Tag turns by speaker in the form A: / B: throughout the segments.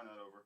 A: starting that over.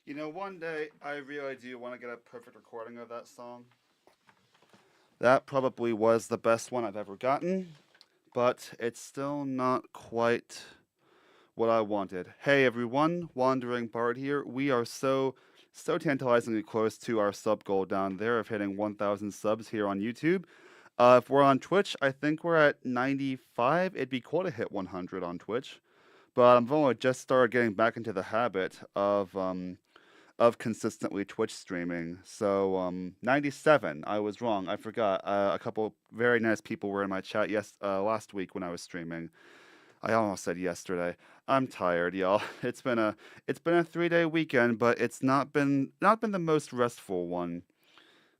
A: You know, one day I really do want to get a perfect recording of that song. That probably was the best one I've ever gotten, but it's still not quite what I wanted. Hey everyone, Wandering Bard here. We are so tantalizingly close to our sub goal down there of hitting 1,000 subs here on YouTube. If we're on Twitch, I think we're at 95. It'd be cool to hit 100 on Twitch, but I've only just started getting back into the habit of consistently Twitch streaming. So 97. I was wrong. I forgot. A couple very nice people were in my chat last week when I was streaming. I almost said yesterday. I'm tired, y'all. It's been a 3-day weekend, but it's not been the most restful one.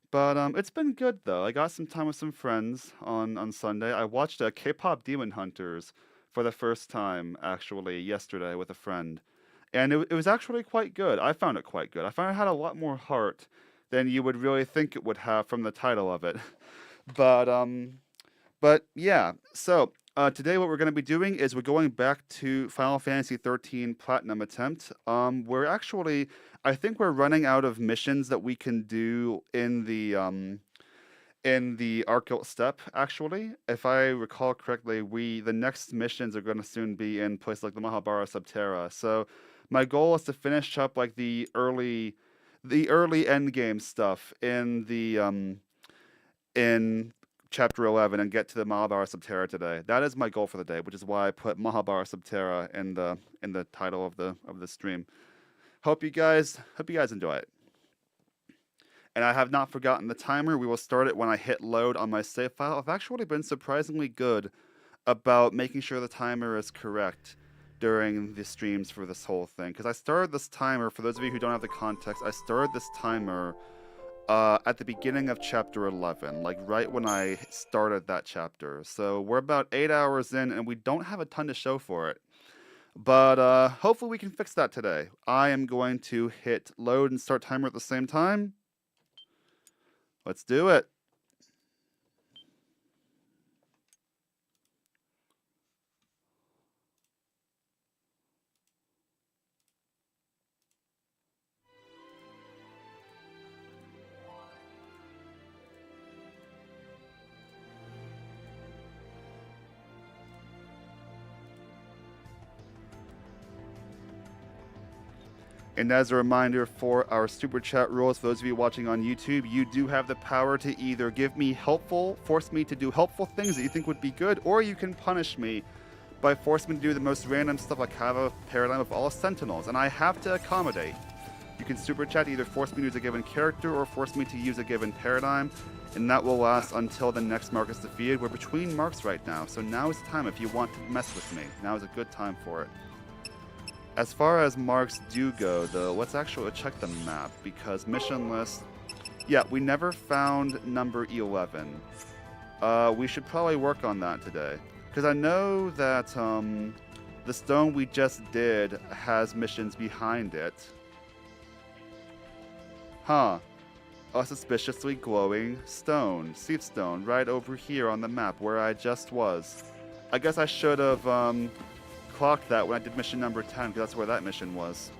A: But it's been good though. I got some time with some friends on Sunday. I watched K-pop Demon Hunters for the first time actually yesterday with a friend, and it was actually quite good. I found it quite good. I found it had a lot more heart than you would really think it would have from the title of it. But yeah. So today what we're going to be doing is we're going back to Final Fantasy 13 Platinum Attempt. We're actually I think we're running out of missions that we can do in the Arcot Steppe, actually. If I recall correctly, the next missions are going to soon be in places like the Mahabara Subterra. So my goal is to finish up like the early end game stuff in chapter 11 and get to the Mahabara Subterra today. That is my goal for the day, which is why I put Mahabara Subterra in the title of the stream. Hope you guys enjoy it. And I have not forgotten the timer. We will start it when I hit load on my save file. I've actually been surprisingly good about making sure the timer is correct during the streams for this whole thing. Because I started this timer, for those of you who don't have the context, I started this timer at the beginning of chapter 11, like right when I started that chapter. So we're about 8 hours in, and we don't have a ton to show for it. But hopefully we can fix that today. I am going to hit load and start timer at the same time. Let's do it. And as a reminder for our super chat rules, for those of you watching on YouTube, you do have the power to either give me force me to do helpful things that you think would be good, or you can punish me by forcing me to do the most random stuff like have a paradigm of all sentinels, and I have to accommodate. You can super chat to either force me to use a given character or force me to use a given paradigm, and that will last until the next mark is defeated. We're between marks right now, so now is the time if you want to mess with me. Now is a good time for it. As far as marks do go, though, let's actually check the map, because mission list... Yeah, we never found number 11. We should probably work on that today. Because I know that the stone we just did has missions behind it. Huh. A suspiciously glowing stone, seed stone, right over here on the map where I just was. I guess I should have clocked that when I did mission number 10, because that's where that mission was.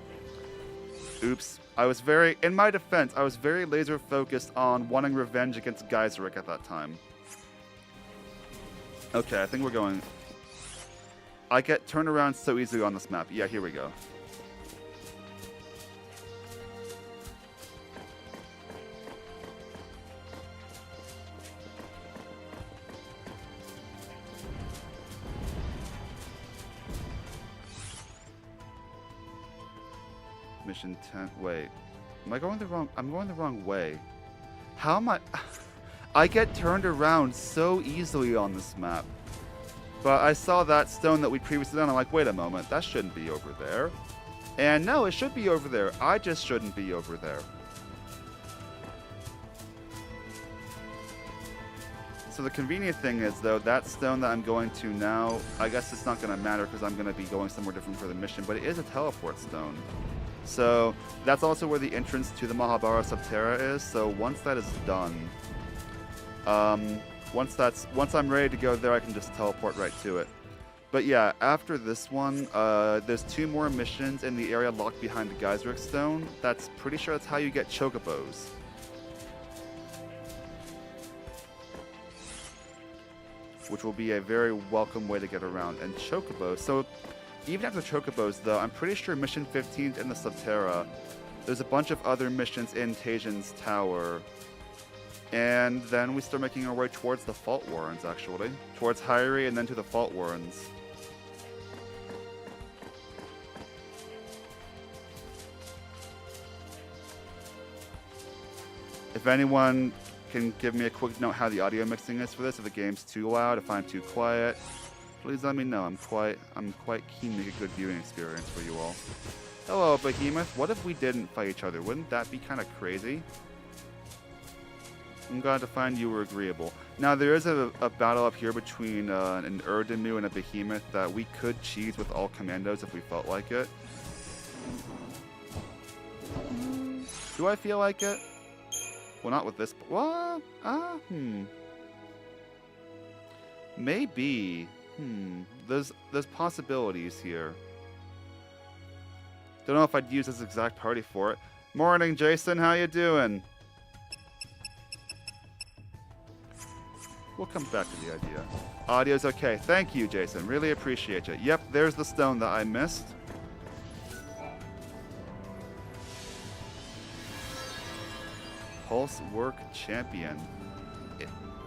A: Oops. In my defense, I was very laser focused on wanting revenge against Geiseric at that time. Okay, I think we're going... I get turned around so easily on this map. Yeah, here we go. Mission 10. Wait. Am I going the wrong... I'm going the wrong way. How am I... I get turned around so easily on this map. But I saw that stone that we previously done. I'm like, wait a moment. That shouldn't be over there. And no, it should be over there. I just shouldn't be over there. So the convenient thing is, though, that stone that I'm going to now, I guess it's not going to matter because I'm going to be going somewhere different for the mission, but it is a teleport stone. So that's also where the entrance to the Mahabara Subterra is. So once that is done, once I'm ready to go there, I can just teleport right to it. But yeah, after this one, there's 2 more missions in the area locked behind the Geiseric Stone. That's pretty sure that's how you get chocobos. Which will be a very welcome way to get around. And chocobos, so even after chocobos though, I'm pretty sure mission 15 in the Subterra, there's a bunch of other missions in Tajian's Tower. And then we start making our way towards the Fault Warrens, actually. Towards Hyrie and then to the Fault Warrens. If anyone can give me a quick note how the audio mixing is for this, if the game's too loud, if I'm too quiet, please let me know. I'm quite keen to make a good viewing experience for you all. Hello, Behemoth. What if we didn't fight each other? Wouldn't that be kind of crazy? I'm glad to find you were agreeable. Now, there is a battle up here between an Erdemu and a Behemoth that we could cheese with all commandos if we felt like it. Do I feel like it? Well, not with this. What? Maybe. There's possibilities here. Don't know if I'd use this exact party for it. Morning, Jason. How you doing? We'll come back to the idea. Audio's okay. Thank you, Jason. Really appreciate it. Yep, there's the stone that I missed. Pulse Work Champion.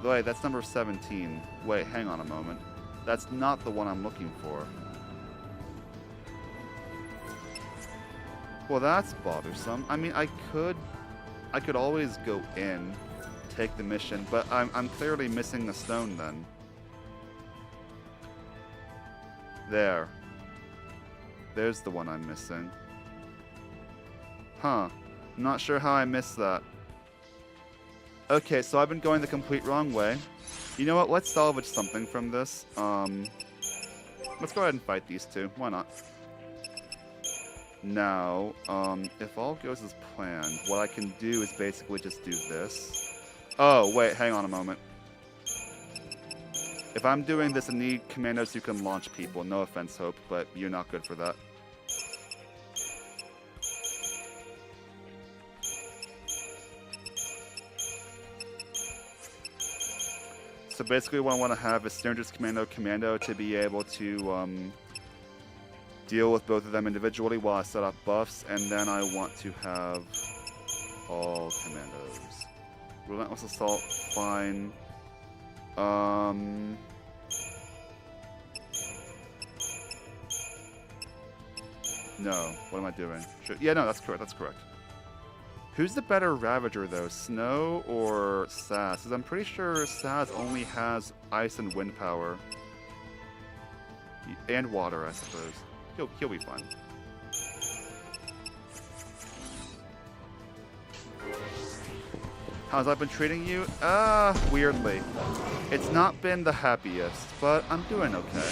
A: Wait, that's number 17. Wait, hang on a moment. That's not the one I'm looking for. Well, that's bothersome. I mean, I could always go in, take the mission, but I'm clearly missing a stone then. There. There's the one I'm missing. Huh. I'm not sure how I missed that. Okay, so I've been going the complete wrong way. You know what? Let's salvage something from this. Let's go ahead and fight these two. Why not? Now, if all goes as planned, what I can do is basically just do this. Oh, wait, hang on a moment. If I'm doing this, I need commandos who can launch people. No offense, Hope, but you're not good for that. So basically what I want to have is Synergist Commando to be able to deal with both of them individually while I set up buffs, and then I want to have all commandos. Relentless Assault, fine. No, what am I doing? Yeah, no, that's correct, that's correct. Who's the better Ravager, though? Snow or Saz? Because I'm pretty sure Saz only has ice and wind power. And water, I suppose. He'll be fine. How's I been treating you? Weirdly. It's not been the happiest, but I'm doing okay.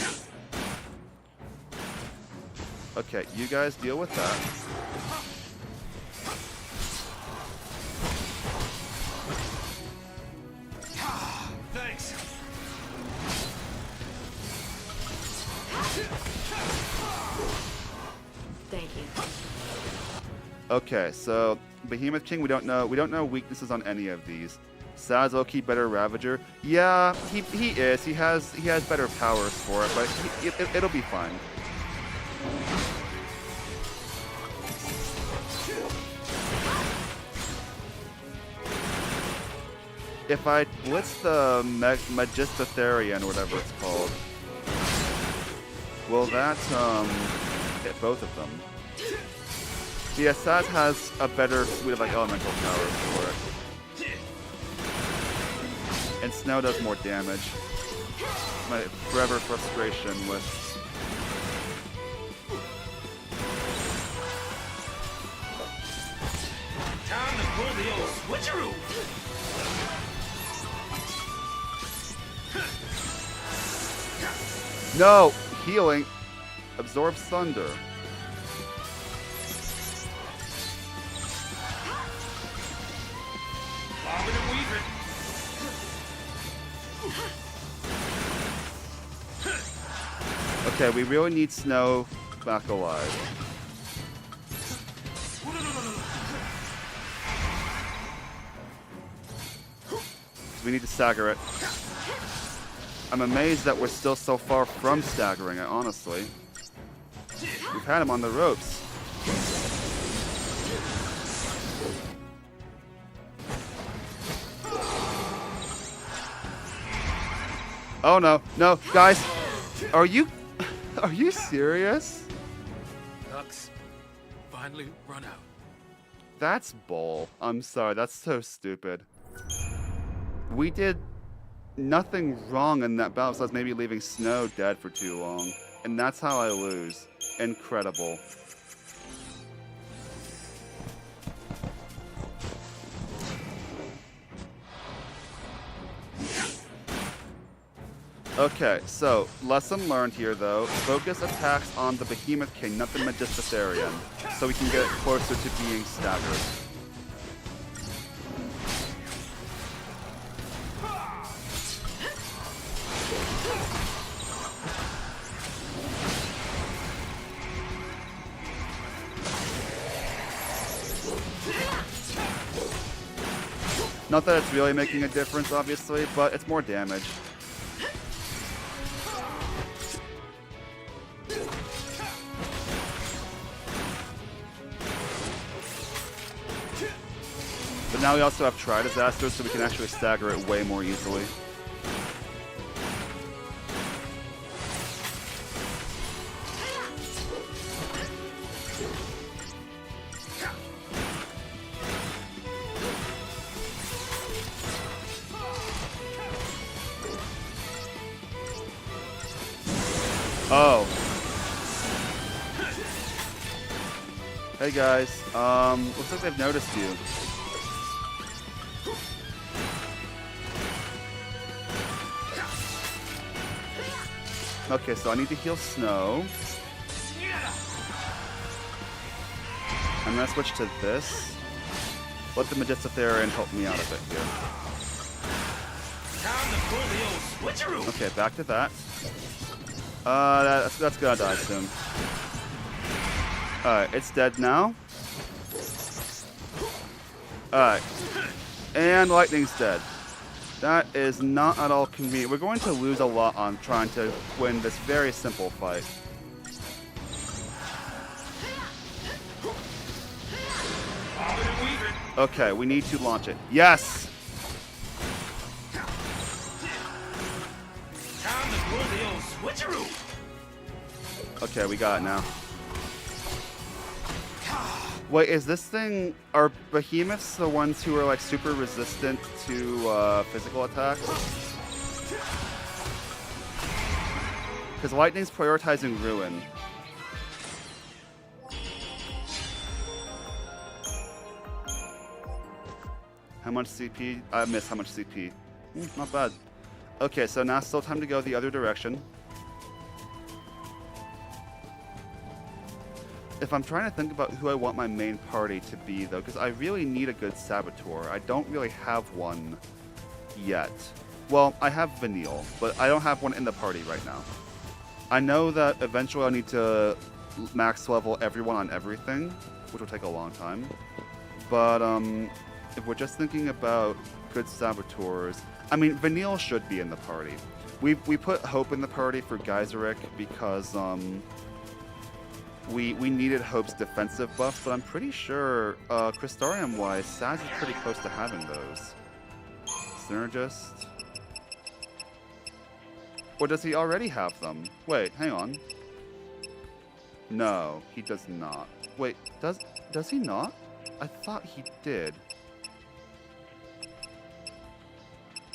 A: Okay, you guys deal with that.
B: Thanks.
C: Thank you.
A: Okay, so Behemoth King, we don't know weaknesses on any of these. Saz Oki better Ravager. Yeah, he is. He has better powers for it, but it'll be fine. If I blitz the Magistetherian, or whatever it's called, will that hit both of them? Yeah, Saz has a better suite of like elemental powers for it. And Snow does more damage. My forever frustration with...
B: Time to pull the old switcheroo.
A: No! Healing! Absorbs Thunder.
B: Bobbing and weaving.
A: Okay, we really need Snow back alive. We need to stagger it. I'm amazed that we're still so far from staggering it, honestly. We've had him on the ropes. Oh no, no, guys! Are you serious?
B: Ducks finally run out.
A: That's bull. I'm sorry, that's so stupid. We did nothing wrong in that battle besides maybe leaving Snow dead for too long. And that's how I lose. Incredible. Okay, so, lesson learned here though. Focus attacks on the Behemoth King, not the Magistetherian, so we can get closer to being staggered. Not that it's really making a difference, obviously, but it's more damage. But now we also have Tri-Disasters, so we can actually stagger it way more easily. Oh. Hey guys. Looks like they've noticed you. Okay, so I need to heal Snow. I'm gonna switch to this. Let the Magistotarian help me out a bit here.
B: Time to pull the old switcheroo.
A: Okay, back to that. That's gonna die soon. Alright, it's dead now. Alright. And Lightning's dead. That is not at all convenient. We're going to lose a lot on trying to win this very simple fight. Okay, we need to launch it. Yes!
B: Time to pull the old switcheroo.
A: Okay, we got it now. Wait, is this thing... Are behemoths the ones who are, like, super resistant to physical attacks? Because Lightning's prioritizing Ruin. How much CP? I missed how much CP. Not bad. Okay, so now it's still time to go the other direction. If I'm trying to think about who I want my main party to be, though, because I really need a good Saboteur. I don't really have one yet. Well, I have Vanille, but I don't have one in the party right now. I know that eventually I'll need to max level everyone on everything, which will take a long time. But if we're just thinking about good Saboteurs, I mean, Vanille should be in the party. We put Hope in the party for Geyseric because we needed Hope's defensive buffs, but I'm pretty sure Crystarium-wise, Saz is pretty close to having those. Synergist. Or does he already have them? Wait, hang on. No, he does not. Wait, does he not? I thought he did.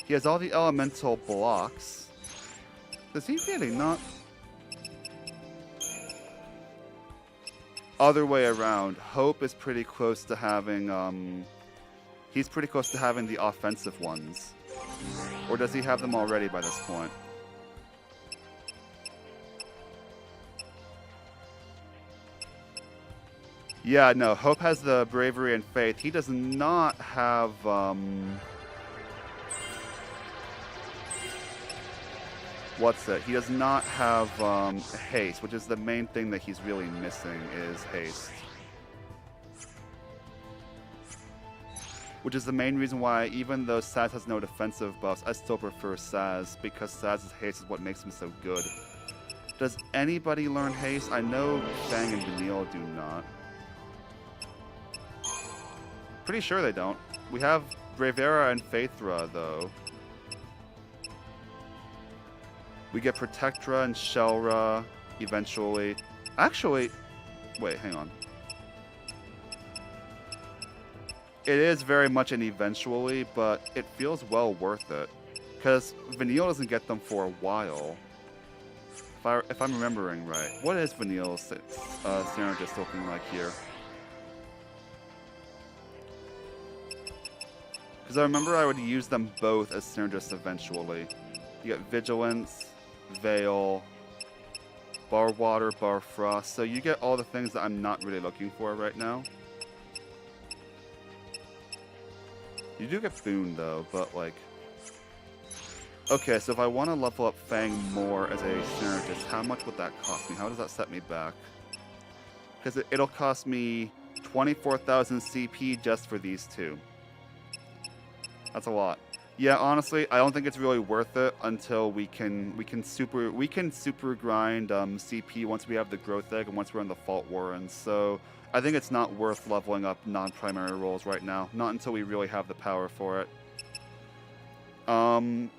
A: He has all the elemental blocks. Does he really not? Other way around. Hope is pretty close to having, he's pretty close to having the offensive ones. Or does he have them already by this point? Yeah, no, Hope has the Bravery and Faith. He does not have, He does not have haste, which is the main thing that he's really missing is haste. Which is the main reason why, even though Saz has no defensive buffs, I still prefer Saz, because Saz's haste is what makes him so good. Does anybody learn haste? I know Fang and Vanille do not. Pretty sure they don't. We have Bravera and Phaethra, though. We get Protectra and Shelra eventually. Actually, wait, hang on. It is very much an eventually, but it feels well worth it. Because Vanille doesn't get them for a while. If I'm remembering right. What is Vanille's synergist looking like here? Because I remember I would use them both as synergists eventually. You get Vigilance, Veil, Bar Water, Bar Frost. So you get all the things that I'm not really looking for right now. You do get Boon though, but like... Okay, so if I want to level up Fang more as a synergist, how much would that cost me? How does that set me back? Because it'll cost me 24,000 CP just for these two. That's a lot. Yeah, honestly, I don't think it's really worth it until we can super grind CP once we have the Growth Egg and once we're in the Fault Warrens. So I think it's not worth leveling up non-primary roles right now. Not until we really have the power for it. In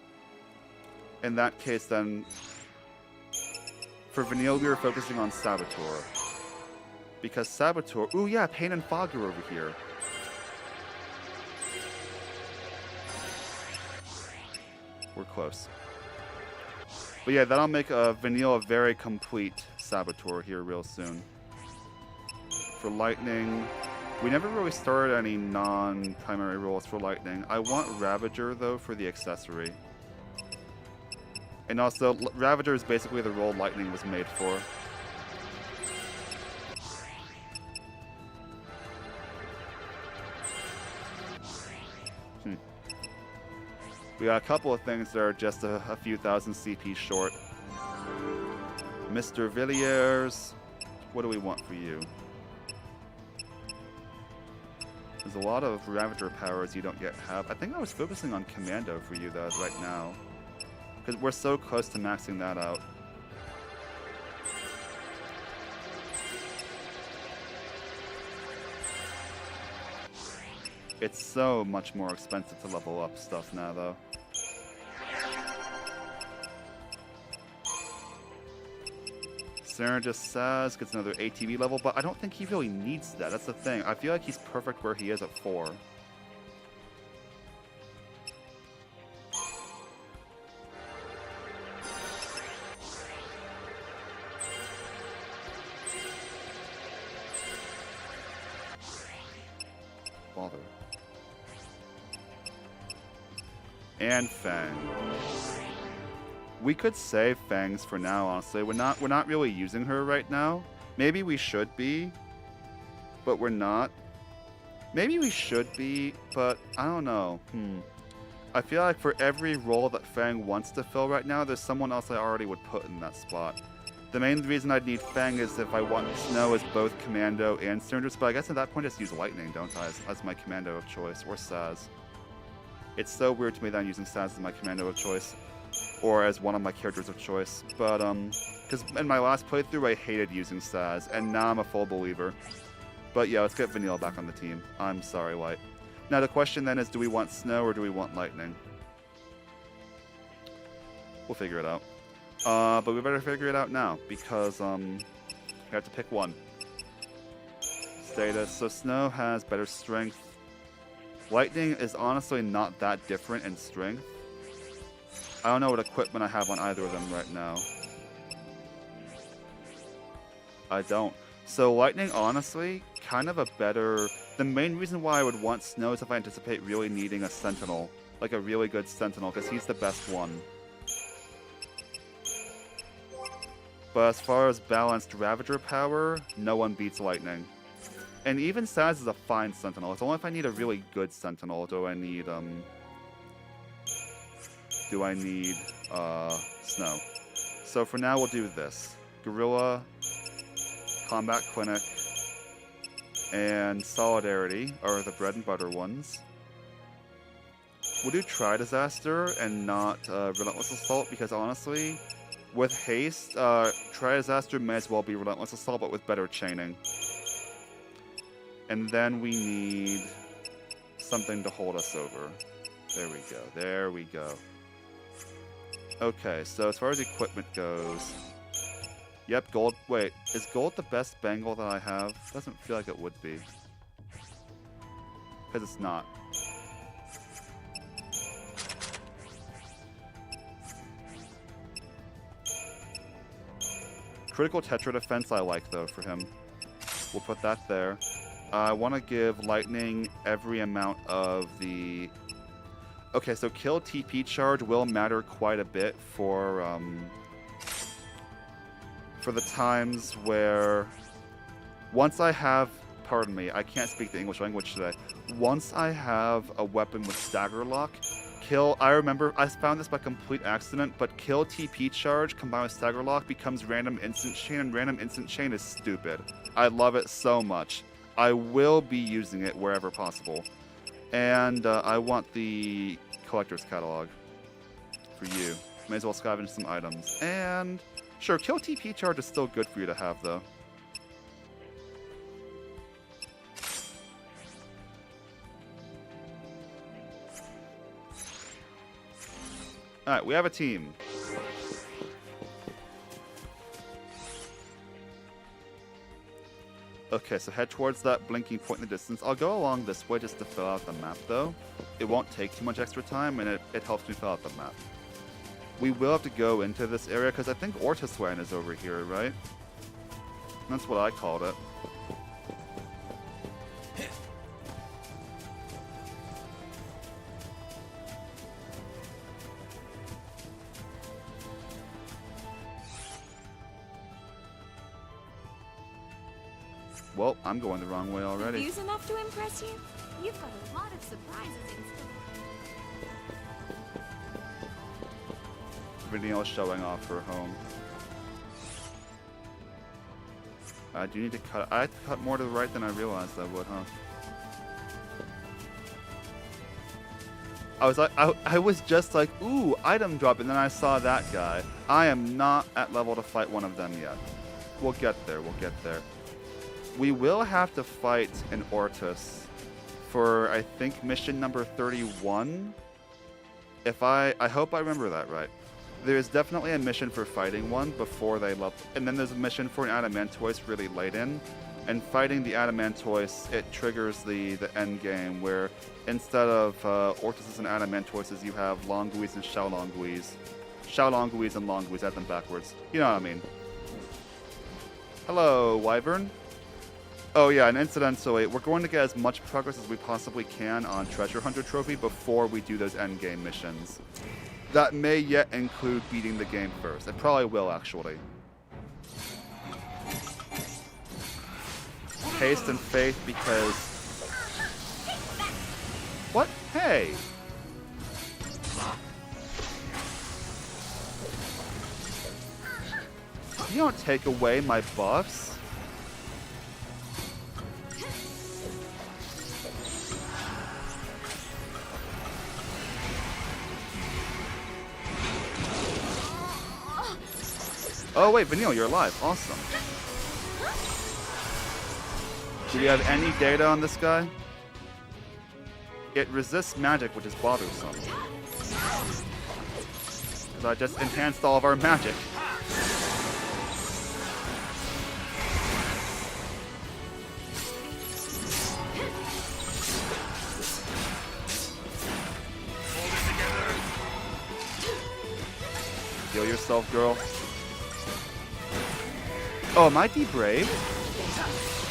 A: that case, then, for Vanille, we were focusing on Saboteur. Because Saboteur... Ooh, yeah, Pain and Fog are over here. We're close. But yeah, that'll make Vanille a very complete Saboteur here real soon. For Lightning, we never really started any non-primary roles for Lightning. I want Ravager, though, for the accessory. And also, Ravager is basically the role Lightning was made for. We got a couple of things that are just a few thousand CP short. Mr. Villiers, what do we want for you? There's a lot of Ravager powers you don't yet have. I think I was focusing on Commando for you, though, right now. Because we're so close to maxing that out. It's so much more expensive to level up stuff now, though. Just Saz gets another ATB level, but I don't think he really needs that. That's the thing. I feel like he's perfect where he is at 4. Bother. And Fang. We could save Fangs for now, honestly. We're not really using her right now. Maybe we should be, but we're not. Maybe we should be, but I don't know. I feel like for every role that Fang wants to fill right now, there's someone else I already would put in that spot. The main reason I'd need Fang is if I want Snow as both Commando and Cinders, but I guess at that point I just use Lightning, don't I, as my Commando of choice, or Saz. It's so weird to me that I'm using Saz as my Commando of choice. Or as one of my characters of choice, but because in my last playthrough I hated using Saz, and now I'm a full believer. But yeah, let's get Vanille back on the team. I'm sorry, Light. Now the question then is, do we want Snow or do we want Lightning? We'll figure it out. But we better figure it out now, because we have to pick one. Status. So Snow has better strength. Lightning is honestly not that different in strength. I don't know what equipment I have on either of them right now. I don't. So Lightning, honestly, kind of a better... The main reason why I would want Snow is if I anticipate really needing a Sentinel. Like a really good Sentinel, because he's the best one. But as far as balanced Ravager power, no one beats Lightning. And even Saz is a fine Sentinel. It's only if I need a really good Sentinel do I need, Snow. So for now, we'll do this. Gorilla, Combat Clinic, and Solidarity are the bread and butter ones. We'll do Tri-Disaster and not Relentless Assault, because honestly, with Haste, Tri-Disaster may as well be Relentless Assault, but with better chaining. And then we need something to hold us over. There we go. There we go. Okay, so as far as equipment goes... Yep, gold... Wait, is gold the best bangle that I have? Doesn't feel like it would be. Because it's not. Critical Tetra Defense I like, though, for him. We'll put that there. I want to give Lightning every amount of the... Okay, so kill TP charge will matter quite a bit for the times where... Once I have... Pardon me, I can't speak the English language today. Once I have a weapon with Stagger Lock, kill... I remember, I found this by complete accident, but kill TP charge combined with Stagger Lock becomes random instant chain, and random instant chain is stupid. I love it so much. I will be using it wherever possible. And I want the Collector's Catalog for you. May as well scavenge some items. And sure, kill TP charge is still good for you to have, though. Alright, we have a team. Okay, so head towards that blinking point in the distance. I'll go along this way just to fill out the map, though. It won't take too much extra time, and it helps me fill out the map. we will have to go into this area because I think Ortisland is over here, right? That's what I called it. Well, I'm going the wrong way already.
C: Views enough to impress you? You've got a lot of surprises in store.
A: Video showing off her home. I do need to cut. I had to cut more to the right than I realized I would, huh? I was like, I was just like, ooh, item drop, and then I saw that guy. I am not at level to fight one of them yet. We'll get there. We'll get there. We will have to fight an Ortis for, I think, mission number 31. If I hope I remember that right. There's definitely a mission for fighting one before they level, and then there's a mission for an Adamantoise really late in. And fighting the Adamantoise, it triggers the end game where instead of Ortises and Adamantoises, you have Longuis and Xiaolonguis. Xiaolonguis and Longuis, add them backwards. You know what I mean. Hello, Wyvern. Oh yeah, and incidentally, we're going to get as much progress as we possibly can on Treasure Hunter Trophy before we do those endgame missions. That may yet include beating the game first. It probably will, actually. Haste and faith because... What? Hey! You don't take away my buffs. Oh wait, Vanille, you're alive. Awesome. Do we have any data on this guy? It resists magic, which is bothersome. Because I just enhanced all of our magic. Heal yourself, girl. Oh, am I debraved?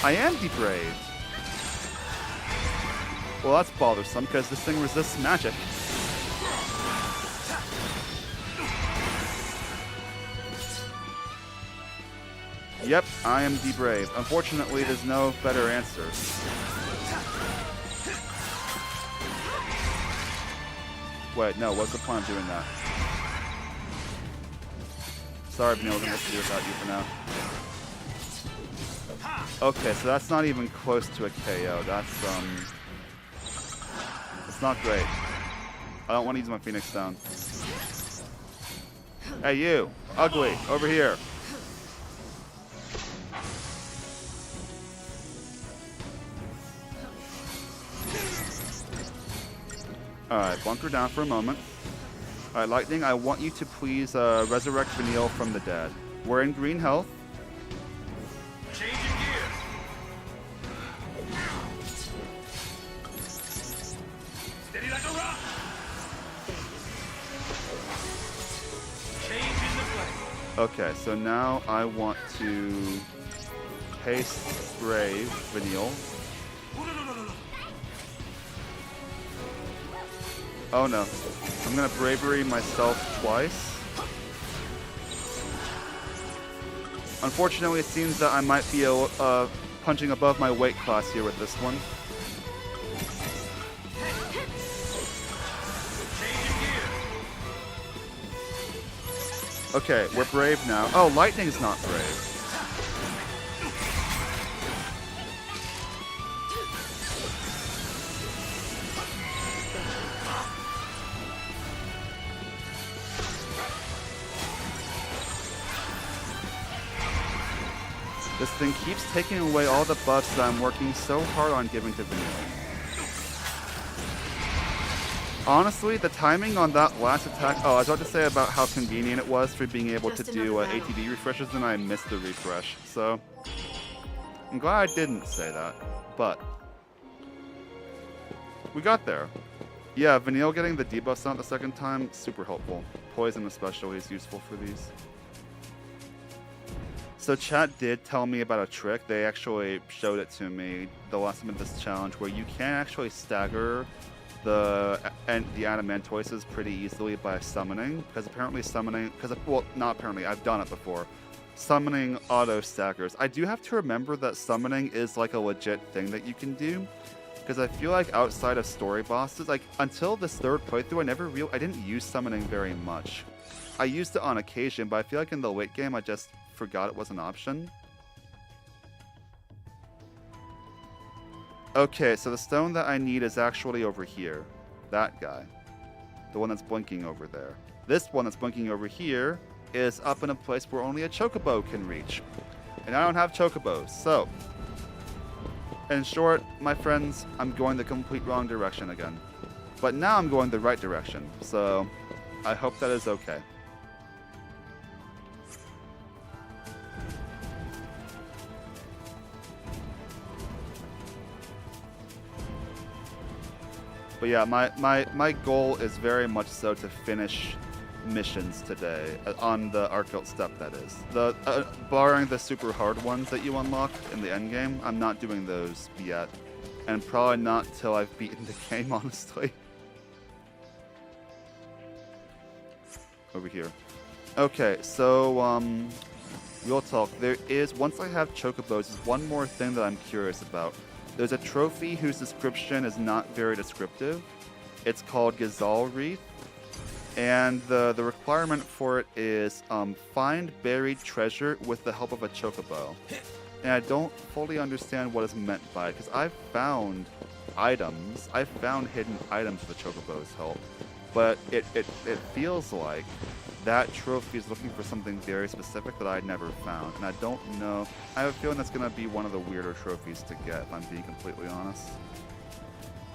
A: I am debraved. Well, that's bothersome because this thing resists magic. Yep, I am debraved. Unfortunately, there's no better answer. Wait, no, what's the point of doing that? Sorry, I've been able to do without you for now. Okay, so that's not even close to a KO. That's, it's not great. I don't want to use my Phoenix Stone. Hey, you! Ugly! Over here! Alright, bunker down for a moment. Alright, Lightning, I want you to please resurrect Vanille from the dead. We're in green health.
B: Changing gears. Steady like a rock. Changing the play.
A: Okay, so now I want to haste brave Vanille. Oh no. I'm gonna bravery myself twice. Unfortunately, it seems that I might be punching above my weight class here with this one. Okay, we're brave now. Oh, Lightning's not brave. This thing keeps taking away all the buffs that I'm working so hard on giving to Vanille. Honestly, the timing on that last attack... Oh, I was about to say about how convenient it was for being able to do ATD refreshes, and I missed the refresh. So, I'm glad I didn't say that. But, we got there. Yeah, Vanille getting the debuff sound the second time, super helpful. poison especially is useful for these. So chat did tell me about a trick. They actually showed it to me the last time of this challenge, where you can actually stagger the adamantoises pretty easily by summoning, because apparently summoning, well, not apparently, I've done it before. Summoning auto staggers. I do have to remember that summoning is like a legit thing that you can do, because I feel like outside of story bosses, like until this third playthrough, I didn't use summoning very much. I used it on occasion, but I feel like in the late game I just forgot it was an option. Okay, so the stone that I need is actually over here. That guy. The one that's blinking over there. This one that's blinking over here is up in a place where only a chocobo can reach. And I don't have chocobos, so... in short, my friends, I'm going the complete wrong direction again. But now I'm going the right direction, so I hope that is okay. But yeah, my goal is very much so to finish missions today on the Arcot step, that is. Barring the super hard ones that you unlock in the end game, I'm not doing those yet. And probably not till I've beaten the game, honestly. Over here. Okay, so real talk. There is, once I have chocobos, there's one more thing that I'm curious about. There's a trophy whose description is not very descriptive. It's called Gazal Wreath, and the requirement for it is find buried treasure with the help of a chocobo. And I don't fully understand what is meant by it, because I've found items, I've found hidden items with the chocobo's help, but it feels like that trophy is looking for something very specific that I'd never found, and I don't know. I have a feeling that's going to be one of the weirder trophies to get, if I'm being completely honest.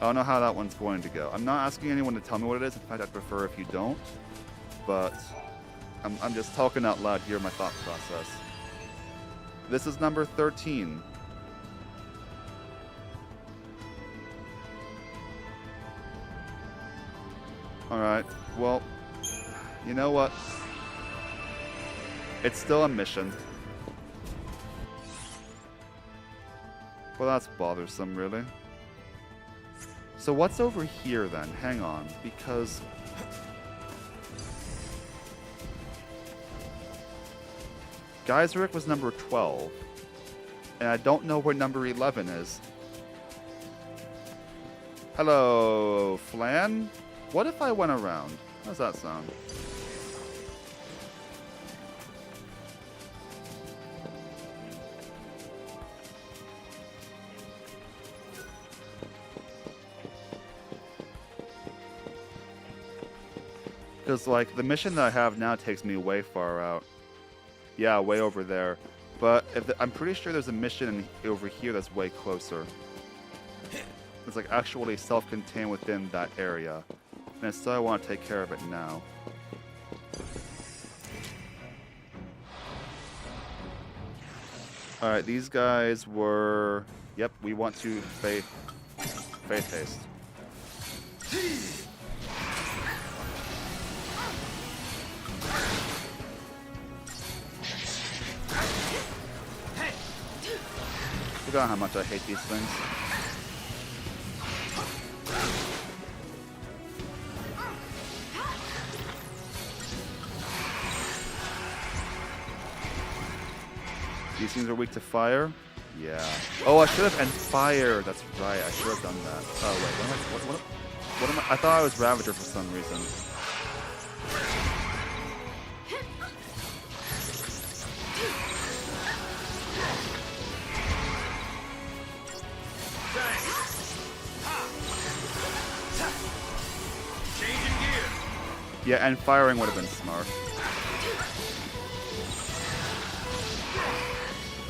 A: I don't know how that one's going to go. I'm not asking anyone to tell me what it is. In fact, I'd prefer if you don't, but I'm just talking out loud here, my thought process. This is number 13. Alright, well... you know what? It's still a mission. Well, that's bothersome, really. So what's over here, then? Hang on, because... Geyseric was number 12. And I don't know where number 11 is. Hello, Flan? What if I went around? How does that sound? Because, like, the mission that I have now takes me way far out. Yeah, way over there. But I'm pretty sure there's a mission over here that's way closer. It's, like, actually self-contained within that area. And so I want to take care of it now. Alright, these guys were... Yep, we want to faith haste. Forgot how much I hate these things. These things are weak to fire? Yeah. Oh, I should have... and fire! That's right, I should have done that. Oh, wait, what am I... I thought I was Ravager for some reason.
B: Changing gears.
A: Yeah, and firing would have been smart.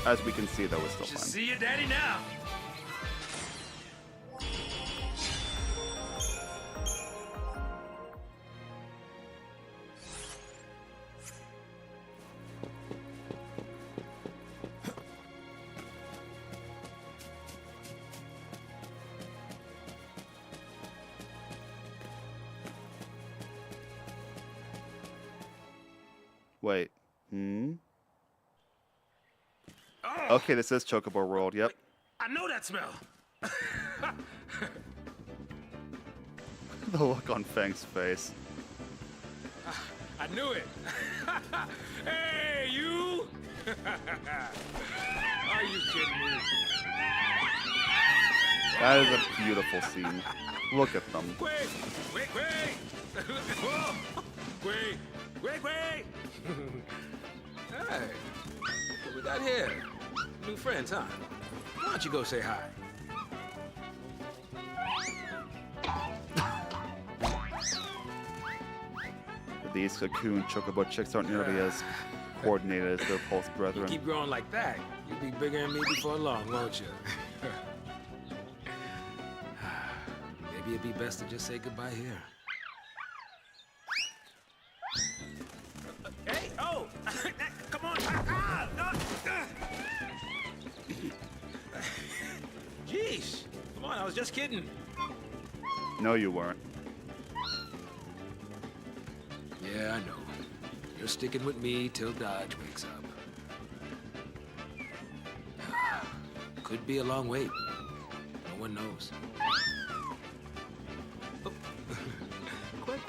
A: As we can see, though, it's still
B: Should
A: fine.
B: see your daddy now.
A: Wait. Hmm?
B: Oh,
A: Okay, this is Chocobo World. Yep.
B: I know that smell.
A: The look on Fang's face.
B: I knew it. Hey, you! Are you kidding me?
A: That is a beautiful scene. Look at them.
B: Wait! Whoa. Wait! Hey, what we got here? New friends, huh? Why don't you go say hi?
A: These cocoon Chocobo chicks aren't nearly as coordinated as their pulse
B: You
A: brethren.
B: keep growing like that, you'll be bigger than me before long, won't you? Maybe it'd be best to just say goodbye here. Hey, oh! Come on! Jeez! Come on, I was just kidding.
A: No, you weren't.
B: Yeah, I know. You're sticking with me till Dodge wakes up. Could be a long wait. No one knows. Oh. Quick.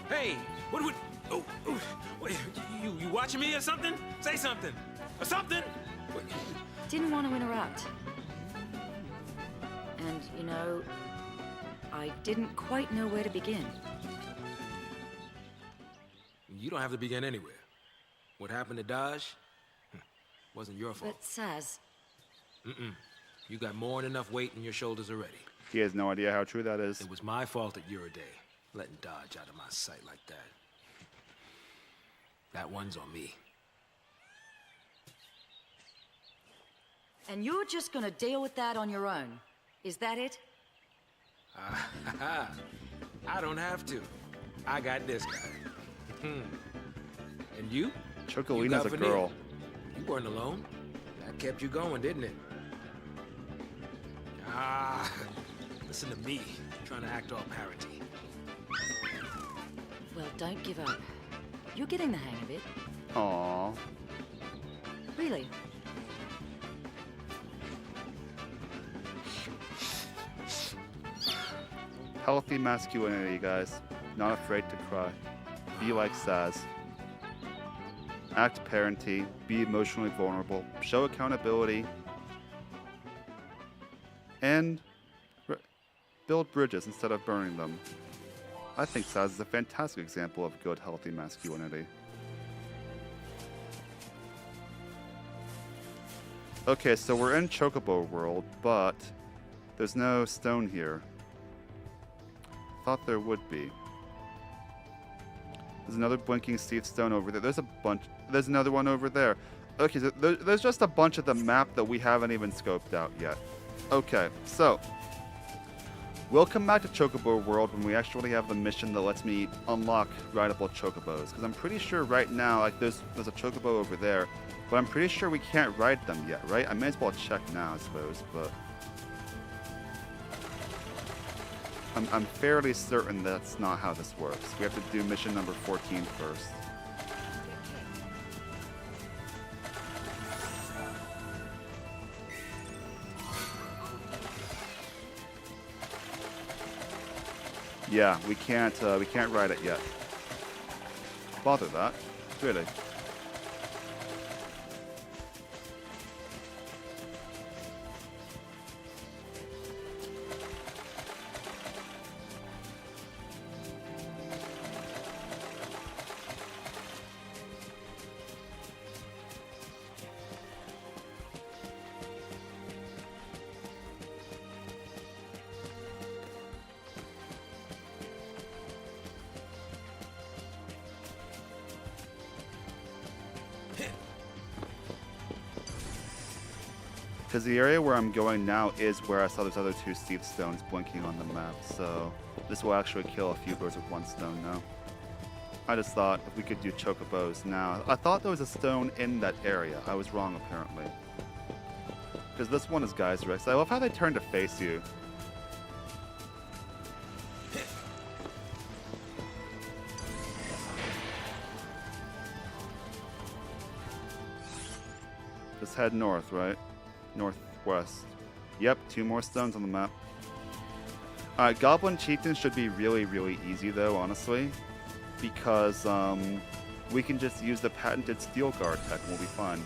B: Hey, what? Oh, wait, you watching me or something? Say something, or something. What-
C: Didn't want to interrupt. And, you know, I didn't quite know where to begin.
B: You don't have to begin anywhere. What happened to Dodge? Wasn't your fault.
C: But Saz,
B: You got more than enough weight in your shoulders already.
A: He has no idea how true that is.
B: It was my fault at your day, letting Dodge out of my sight like that. That one's on me.
C: and you're just gonna deal with that on your own. Is that it?
B: I don't have to. I got this guy. And you? You
A: Chocolina's
B: got
A: a
B: Vanille.
A: girl.
B: You weren't alone. That kept you going, didn't it? Listen to me, trying to act all parenty.
C: Well, don't give up. You're getting the hang of it.
A: Aww.
C: Really.
A: Healthy masculinity, guys. Not afraid to cry. Be like Saz. Act parenty. Be emotionally vulnerable. Show accountability. And build bridges instead of burning them. I think Saz is a fantastic example of good, healthy masculinity. Okay, so we're in Chocobo World, but there's no stone here. Thought there would be. There's another blinking Steve stone over there. There's a bunch. There's another one over there. Okay, so there's just a bunch of the map that we haven't even scoped out yet. Okay, so we'll come back to Chocobo World when we actually have the mission that lets me unlock rideable chocobos. Because I'm pretty sure right now, like there's a chocobo over there, but I'm pretty sure we can't ride them yet, right? I may as well check now, I suppose, but I'm fairly certain that's not how this works. We have to do mission number 14 first. Yeah, we can't ride it yet. Bother that, really. Because the area where I'm going now is where I saw those other two Steve stones blinking on the map, so this will actually kill a few birds with one stone now. I just thought if we could do chocobos now. I thought there was a stone in that area. I was wrong, apparently. Because this one is Geyser X. I love how they turn to face you. Just head north, right? Northwest. Yep, 2 more stones on the map. Alright, Goblin Chieftain should be really, really easy though, honestly. Because we can just use the patented Steel Guard tech and we'll be fine.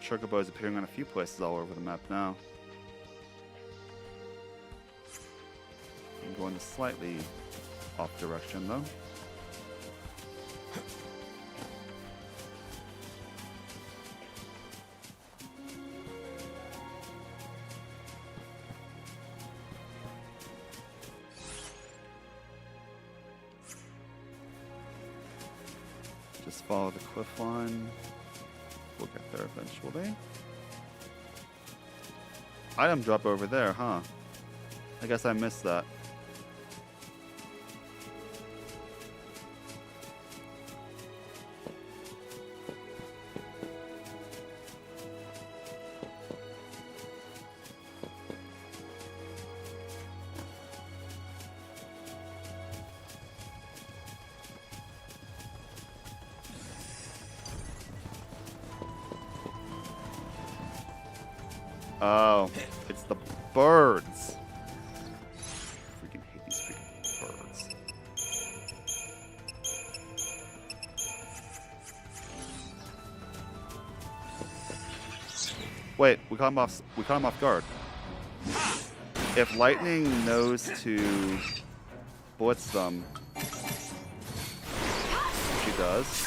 A: Chocobo is appearing on a few places all over the map now. I'm going slightly off direction though. Just follow the cliff line. We'll get there eventually. Item drop over there, huh? I guess I missed that. Oh, it's the birds. Freaking hate these freaking birds. Wait, we caught him off. We caught him off guard. If lightning knows to blitz them, she does.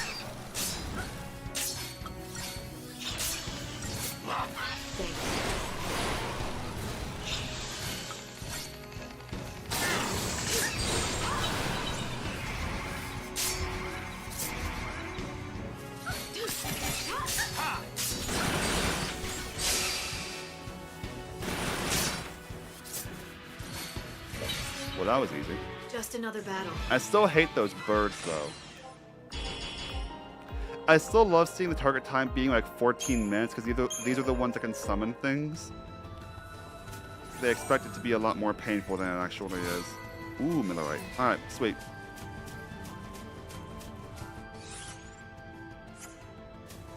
A: Well, that was easy.
D: Just another battle.
A: I still hate those birds, though. I still love seeing the target time being like 14 minutes, because these are the ones that can summon things. They expect it to be a lot more painful than it actually is. Ooh, Millerite. Alright, sweet.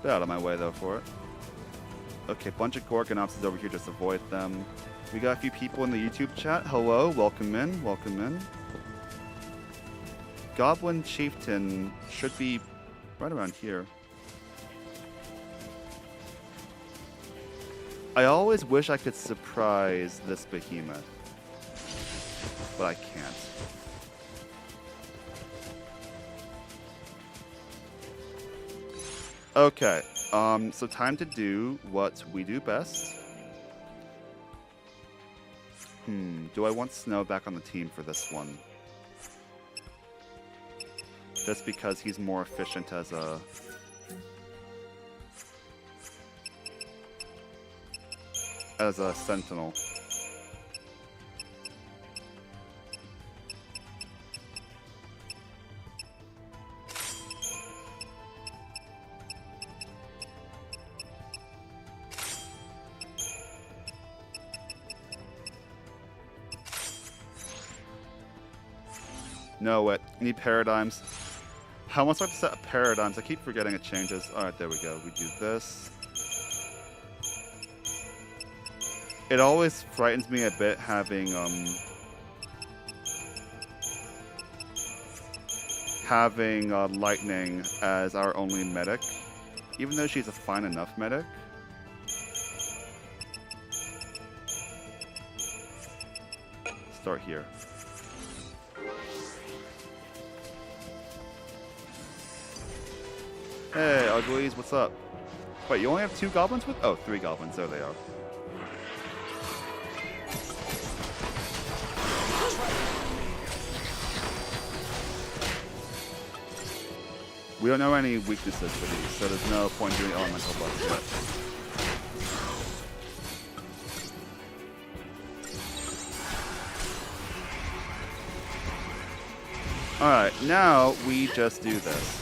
A: Get out of my way, though, for it. Okay, bunch of Gorgonopses over here, just avoid them. We got a few people in the YouTube chat. Hello, welcome in, welcome in. Goblin Chieftain should be right around here. I always wish I could surprise this behemoth, but I can't. Okay, so time to do what we do best. Do I want Snow back on the team for this one? Just because he's more efficient as a... sentinel. No, wait. I need paradigms. How much do I have to set up paradigms? I keep forgetting it changes. Alright, there we go. We do this. It always frightens me a bit having Lightning as our only medic, even though she's a fine enough medic. Start here. Hey, uglies, what's up? Wait, you only have 2 goblins with? Oh, 3 goblins. There they are. We don't know any weaknesses for these, so there's no point doing elemental buffs yet. Alright, now we just do this.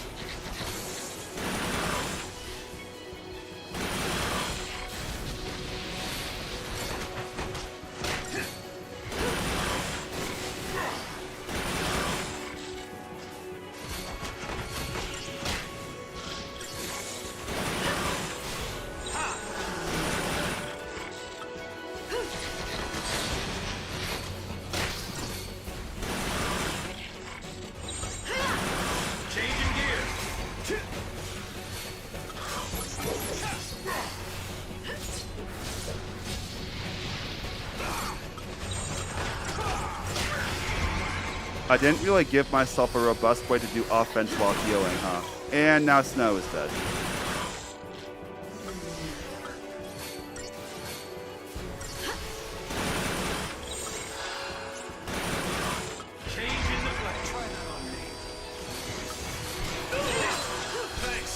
B: Changing gears.
A: I didn't really give myself a robust way to do offense while healing, huh? And now Snow is dead.
B: Changing the play. Try that on me. Thanks.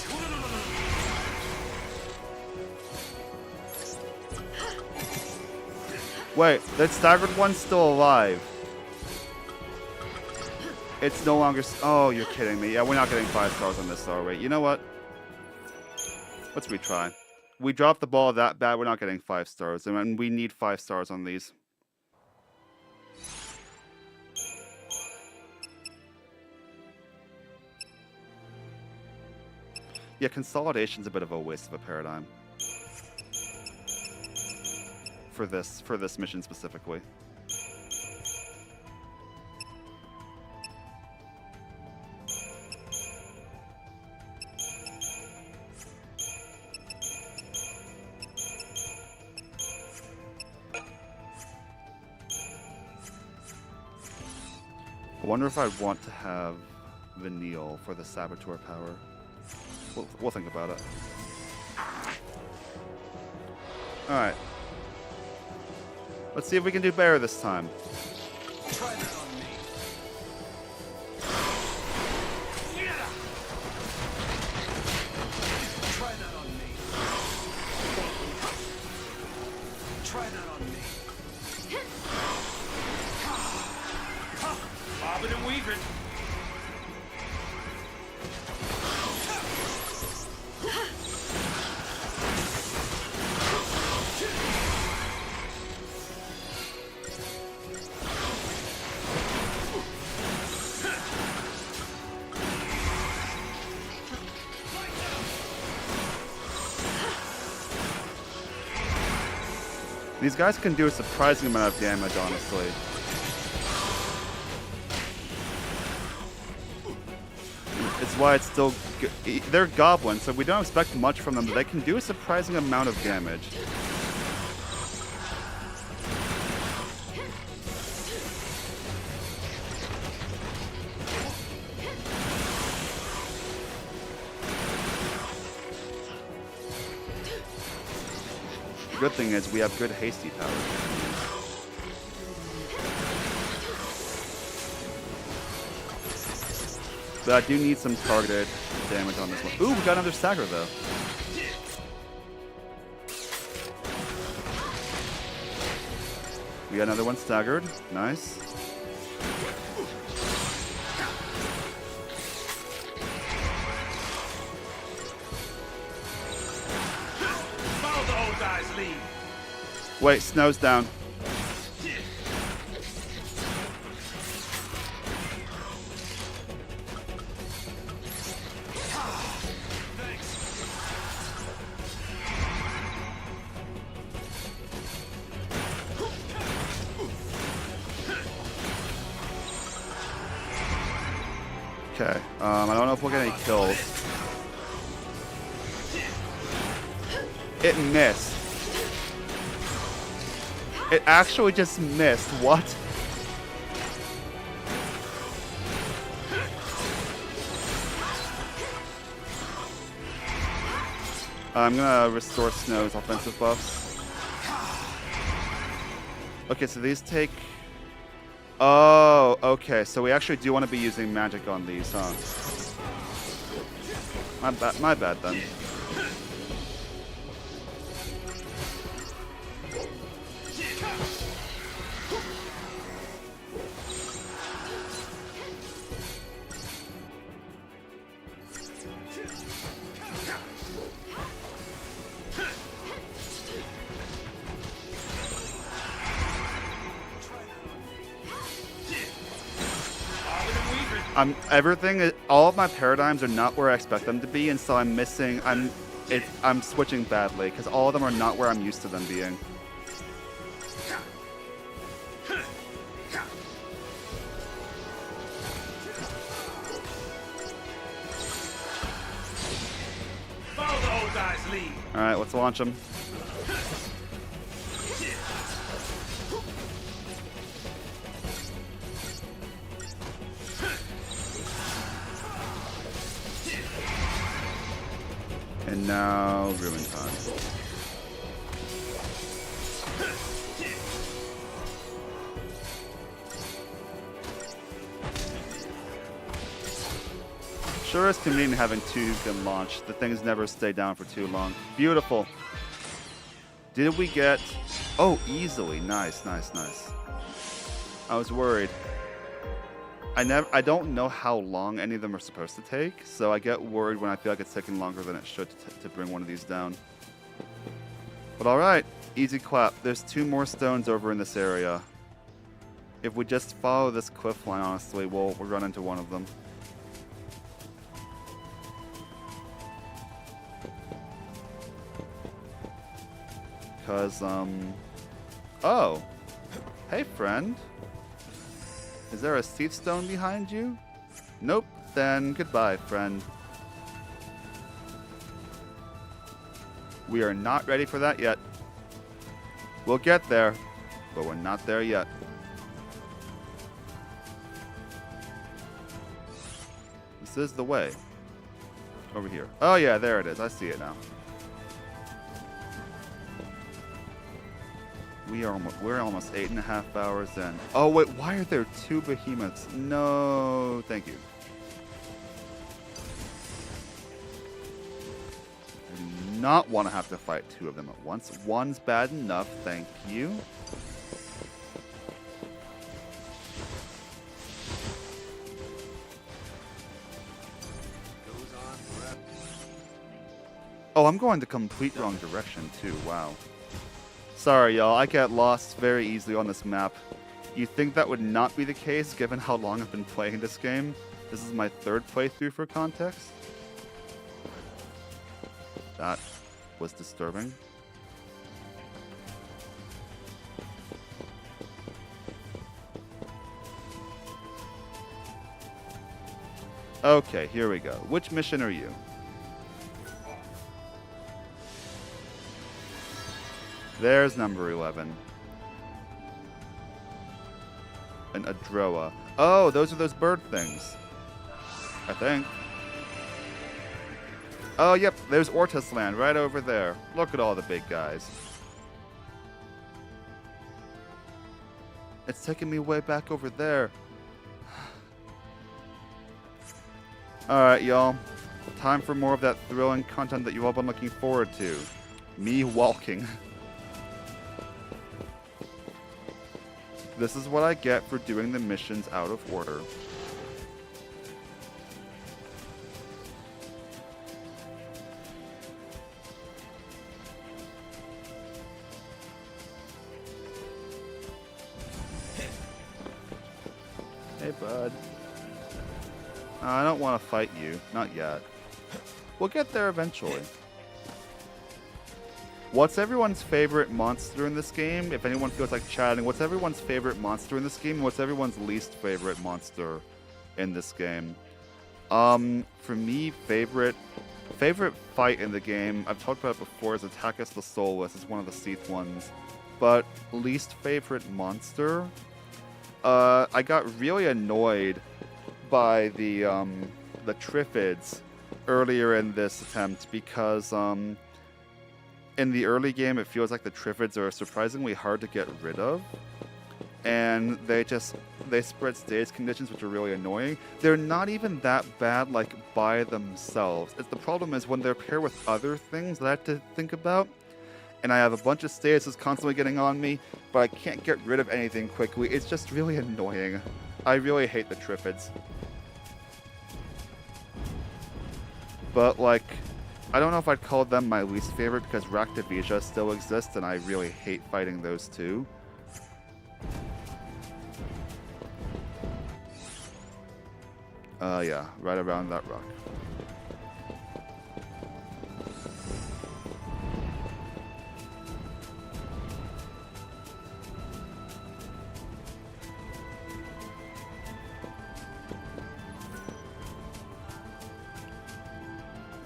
A: Wait, that staggered one's still alive. It's no longer... Oh, you're kidding me. Yeah, we're not getting 5 stars on this, are we? You know what? Let's retry. We dropped the ball that bad, we're not getting 5 stars. And we need 5 stars on these. Yeah, consolidation's a bit of a waste of a paradigm. For this mission specifically. I wonder if I'd want to have Vanille for the Saboteur power. We'll think about it. Alright. Let's see if we can do better this time.
B: Try that on me. Try that on me. Try that on me. Bobbing and weaving.
A: These guys can do a surprising amount of damage, honestly. It's why it's still... They're goblins, so we don't expect much from them, but they can do a surprising amount of damage. The good thing is we have good hasty power. But I do need some targeted damage on this one. Ooh, we got another stagger though. We got another one staggered. Nice.
B: Follow the old guy's lead.
A: Wait, Snow's down. Okay, I don't know if we'll get any kills. It missed. It actually just missed. What? I'm gonna restore Snow's offensive buffs. Okay, so these take... Oh, okay. So we actually do want to be using magic on these, huh? My bad then. All of my paradigms are not where I expect them to be, and so I'm switching badly because all of them are not where I'm used to them being.
B: Follow the old guy's lead.
A: All right, let's launch them. And now, ruin time. Sure is convenient having two can launch. The things never stay down for too long. Beautiful. Did we get... Oh, easily. Nice, nice, nice. I was worried. I don't know how long any of them are supposed to take, so I get worried when I feel like it's taking longer than it should to bring one of these down. But alright, easy clap. There's 2 more stones over in this area. If we just follow this cliff line, honestly, we'll run into one of them. Because, Oh! Hey, friend. Is there a seat stone behind you? Nope. Then goodbye, friend. We are not ready for that yet. We'll get there, but we're not there yet. This is the way. Over here. Oh yeah, there it is. I see it now. We're almost 8.5 hours in. Oh wait, why are there 2 behemoths? No, thank you. I do not want to have to fight 2 of them at once. One's bad enough, thank you. Oh, I'm going the complete wrong direction too, wow. Sorry, y'all. I get lost very easily on this map. You'd think that would not be the case, given how long I've been playing this game. This is my 3rd playthrough for context. That was disturbing. Okay, here we go. Which mission are you? There's number 11. An Adroa. Oh, those are those bird things. I think. Oh, yep. There's Ortis Land right over there. Look at all the big guys. It's taking me way back over there. Alright, y'all. Time for more of that thrilling content that you've all been looking forward to. Me walking. This is what I get for doing the missions out of order. Hey, bud. I don't want to fight you. Not yet. We'll get there eventually. What's everyone's favorite monster in this game? If anyone feels like chatting, what's everyone's favorite monster in this game? What's everyone's least favorite monster in this game? For me, favorite fight in the game, I've talked about it before, is Attackus the Soulless. It's one of the Seath ones. But least favorite monster? I got really annoyed by the Triffids earlier in this attempt because, in the early game, it feels like the Triffids are surprisingly hard to get rid of. And they spread status conditions, which are really annoying. They're not even that bad, like, by themselves. The problem is when they're paired with other things that I have to think about, and I have a bunch of statuses constantly getting on me, but I can't get rid of anything quickly. It's just really annoying. I really hate the Triffids. But, like, I don't know if I'd call them my least favorite because Raktavisha still exists, and I really hate fighting those two. Yeah, right around that rock.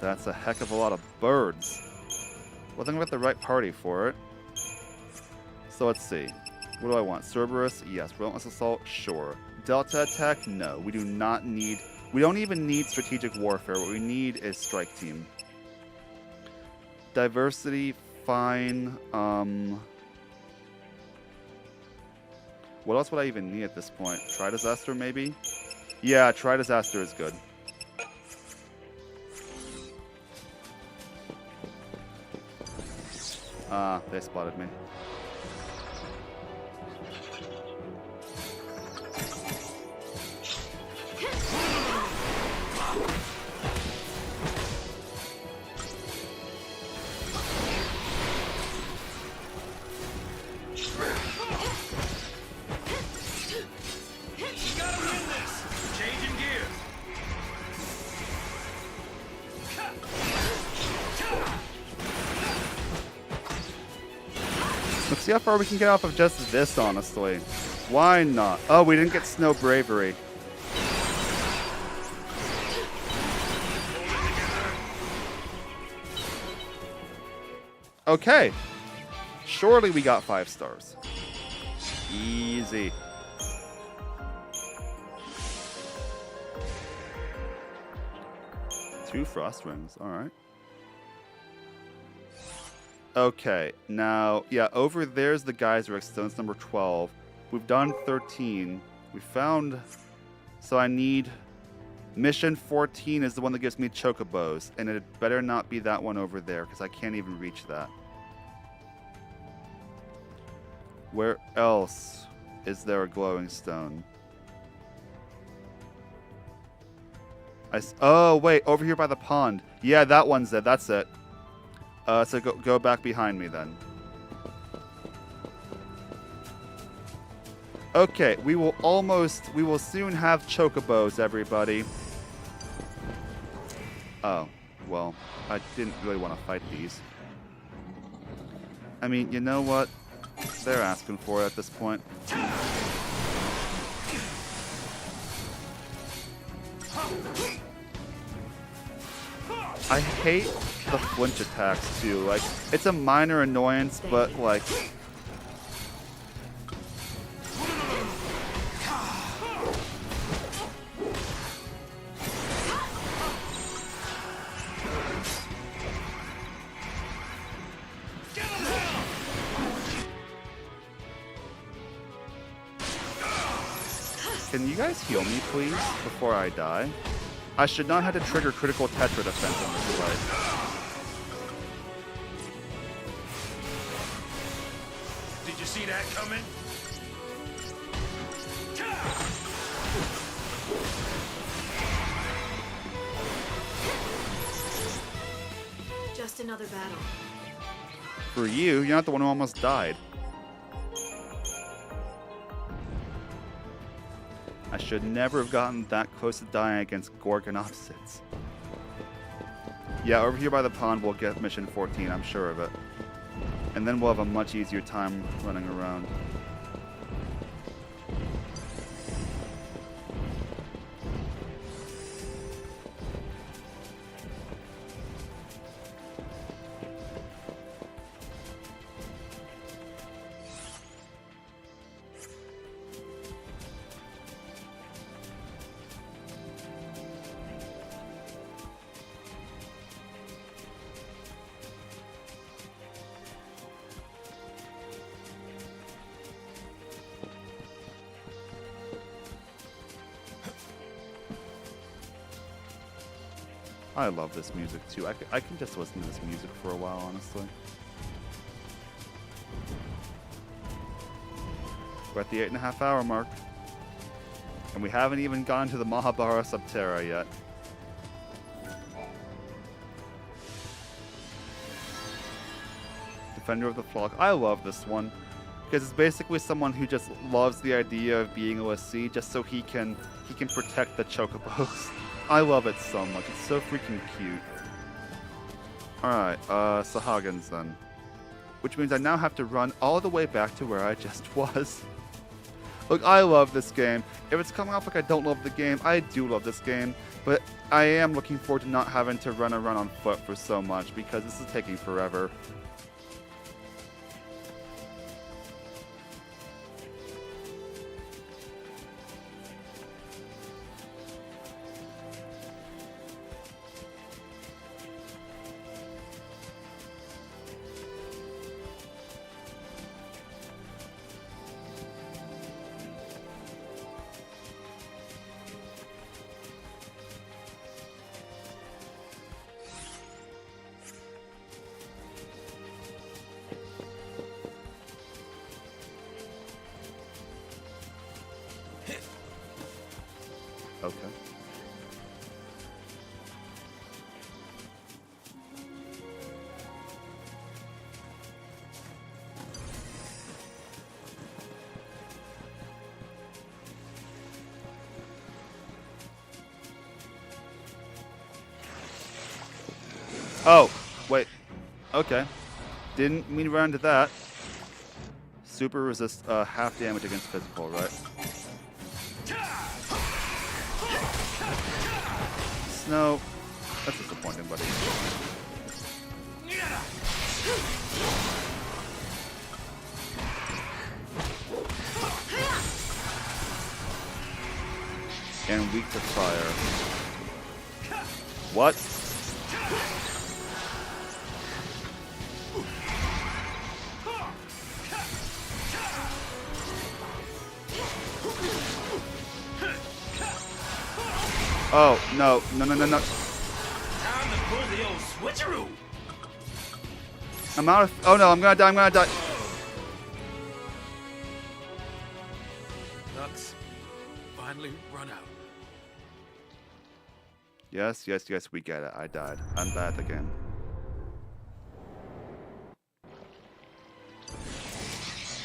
A: That's a heck of a lot of birds. Well, I think we got the right party for it. So let's see. What do I want? Cerberus? Yes. Relentless Assault? Sure. Delta Attack? No. We do not need... We don't even need Strategic Warfare. What we need is Strike Team. Diversity? Fine. What else would I even need at this point? Tri-Disaster, maybe? Yeah, Tri-Disaster is good. Ah, they spotted me. Let's see how far we can get off of just this, honestly. Why not? Oh, we didn't get Snow Bravery. Okay. Surely we got 5 stars. Easy. Two Frost Rings, alright. Okay, now, yeah, over there's the Geyser Stones, number 12. We've done 13. We found... So I need... Mission 14 is the one that gives me Chocobos, and it better not be that one over there, because I can't even reach that. Where else is there a glowing stone? Oh, wait, over here by the pond. Yeah, that one's it, that's it. So go back behind me then. Okay, we will soon have Chocobos, everybody. Oh, well, I didn't really want to fight these. I mean, you know what? They're asking for it at this point. I hate the flinch attacks too. Like, it's a minor annoyance, but like... Can you guys heal me, please, before I die? I should not have to trigger critical Tetra defense on this fight.
B: Did you see that coming?
C: Just another battle.
A: For you, you're not the one who almost died. I should never have gotten that close to dying against Gorgon opposites. Yeah, over here by the pond we'll get mission 14, I'm sure of it. And then we'll have a much easier time running around. I love this music too. I can just listen to this music for a while, honestly. We're at the 8.5 hour mark. And we haven't even gone to the Mahabara Subterra yet. Defender of the Flock. I love this one. because it's basically someone who just loves the idea of being OSC just so he can protect the chocobos. I love it so much. It's so freaking cute. Alright, Sahagins then. Which means I now have to run all the way back to where I just was. Look, I love this game. If it's coming off like I don't love the game, I do love this game. But I am looking forward to not having to run around on foot for so much because this is taking forever. Okay. Oh, wait. Okay. Didn't mean to run into that. Super resist half damage against physical, right? Snow. That's disappointing, buddy. And weak to fire. What? Oh, no. No.
B: Time to pull the old switcheroo.
A: I'm out of... Oh, no. I'm gonna die.
B: Ducks finally run out.
A: Yes, we get it. I died. I'm bad at the game.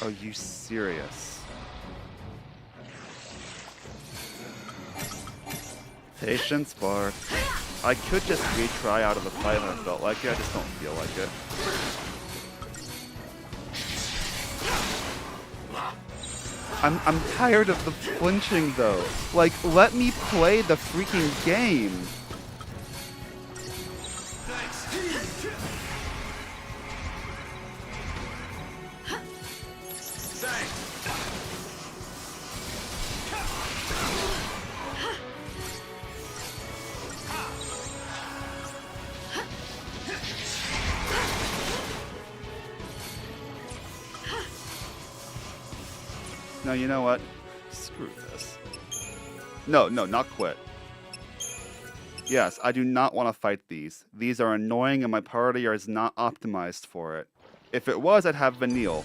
A: Are you serious? Patience bar. I could just retry out of the fight when I felt like it. I just don't feel like it. I'm tired of the flinching though. Like, let me play the freaking game. No, you know what? Screw this. No, not quit. Yes, I do not want to fight these. These are annoying and my party is not optimized for it. If it was, I'd have Vanille,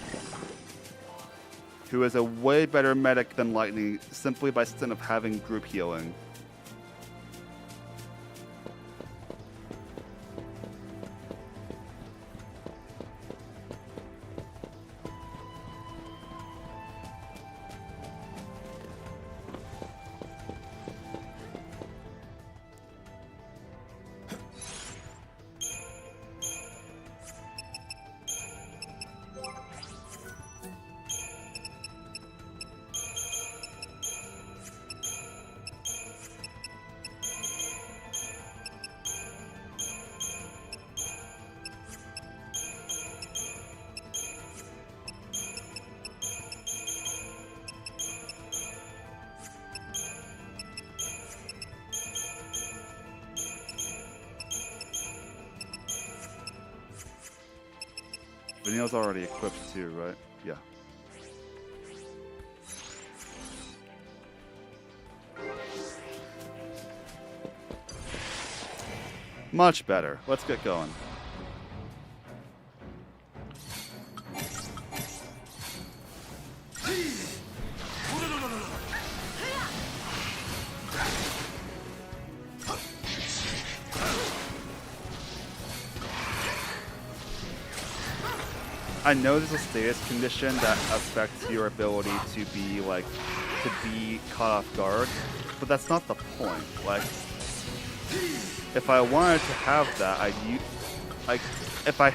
A: who is a way better medic than Lightning simply by stint of having group healing. Vanille's already equipped too, right? Yeah. Much better. Let's get going. I know there's a status condition that affects your ability to be caught off guard, but that's not the point. Like, if I wanted to have that, if I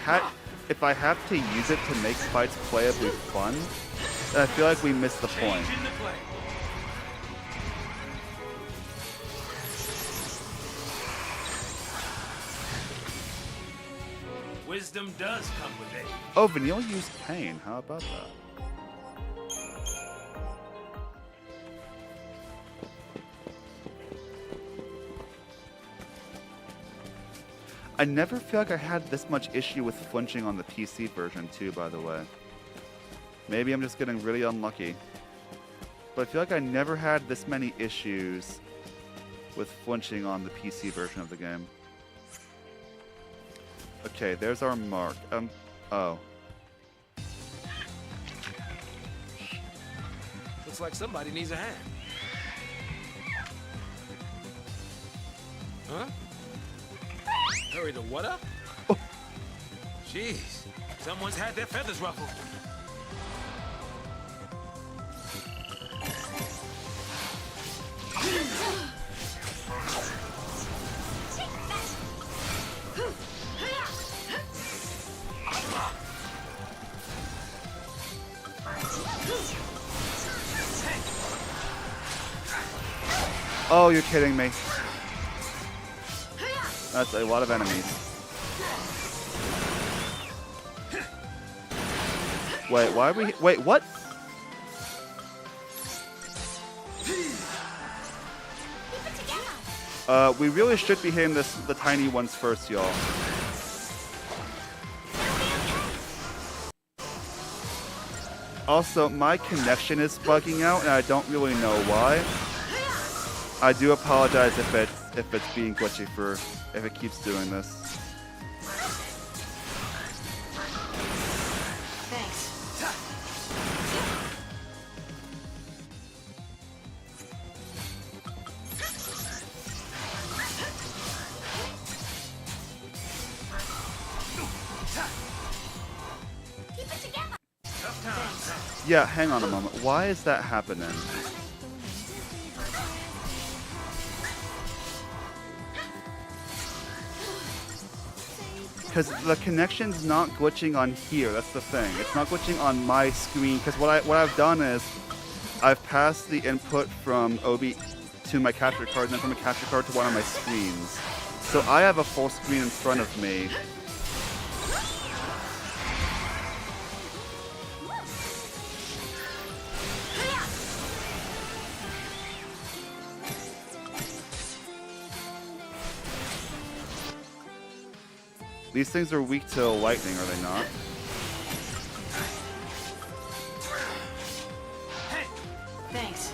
A: have to use it to make fights playably fun, then I feel like we missed the point.
B: Changing the play. Wisdom does come with age.
A: Oh, Vanille used pain. How about that? I never feel like I had this much issue with flinching on the PC version too, by the way. Maybe I'm just getting really unlucky. But I feel like I never had this many issues with flinching on the PC version of the game. Okay, there's our mark. Oh.
B: Looks like somebody needs a hand. Huh? Hurry the what up?
A: Oh.
B: Jeez, someone's had their feathers ruffled.
A: Oh, you're kidding me. That's a lot of enemies. Wait, why are we... Wait, what? We really should be hitting the tiny ones first, y'all. Also, my connection is bugging out, and I don't really know why. I do apologize if it's being glitchy if it keeps doing this.
C: Thanks. Keep it together.
A: Yeah, hang on a moment. Why is that happening? Because the connection's not glitching on here. That's the thing. It's not glitching on my screen. Because what I've done is I've passed the input from OB to my capture card, and then from a capture card to one of my screens. So I have a full screen in front of me. These things are weak to lightning, are they not?
C: Thanks.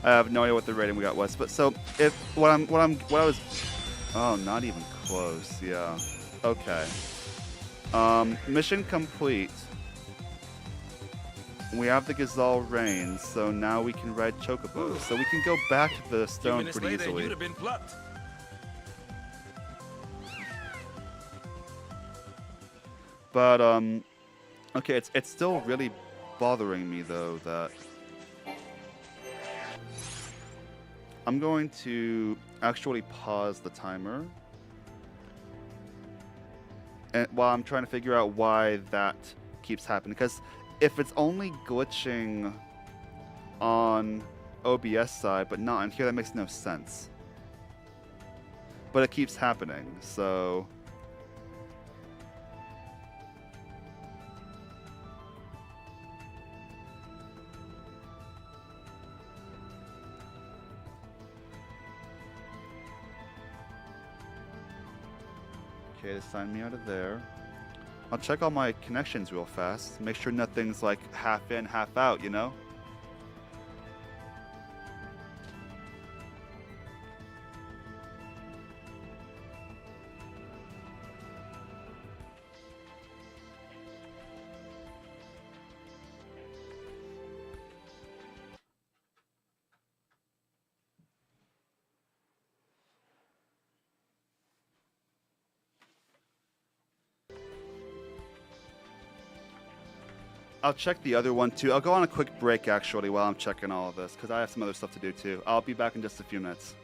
A: I have no idea what the rating we got was, but so if what I was, oh, not even close. Yeah. Okay. Mission complete. We have the Gazelle Reigns, so now we can ride Chocobos. So we can go back to the stone pretty
B: later,
A: easily.
B: You'd have been plucked.
A: But okay, it's still really bothering me though that I'm going to actually pause the timer, and while I'm trying to figure out why that keeps happening, because if it's only glitching on OBS side but not on here, that makes no sense. But it keeps happening, so okay, they signed me out of there. I'll check all my connections real fast. Make sure nothing's like half in, half out, you know? I'll check the other one too. I'll go on a quick break actually while I'm checking all of this because I have some other stuff to do too. I'll be back in just a few minutes.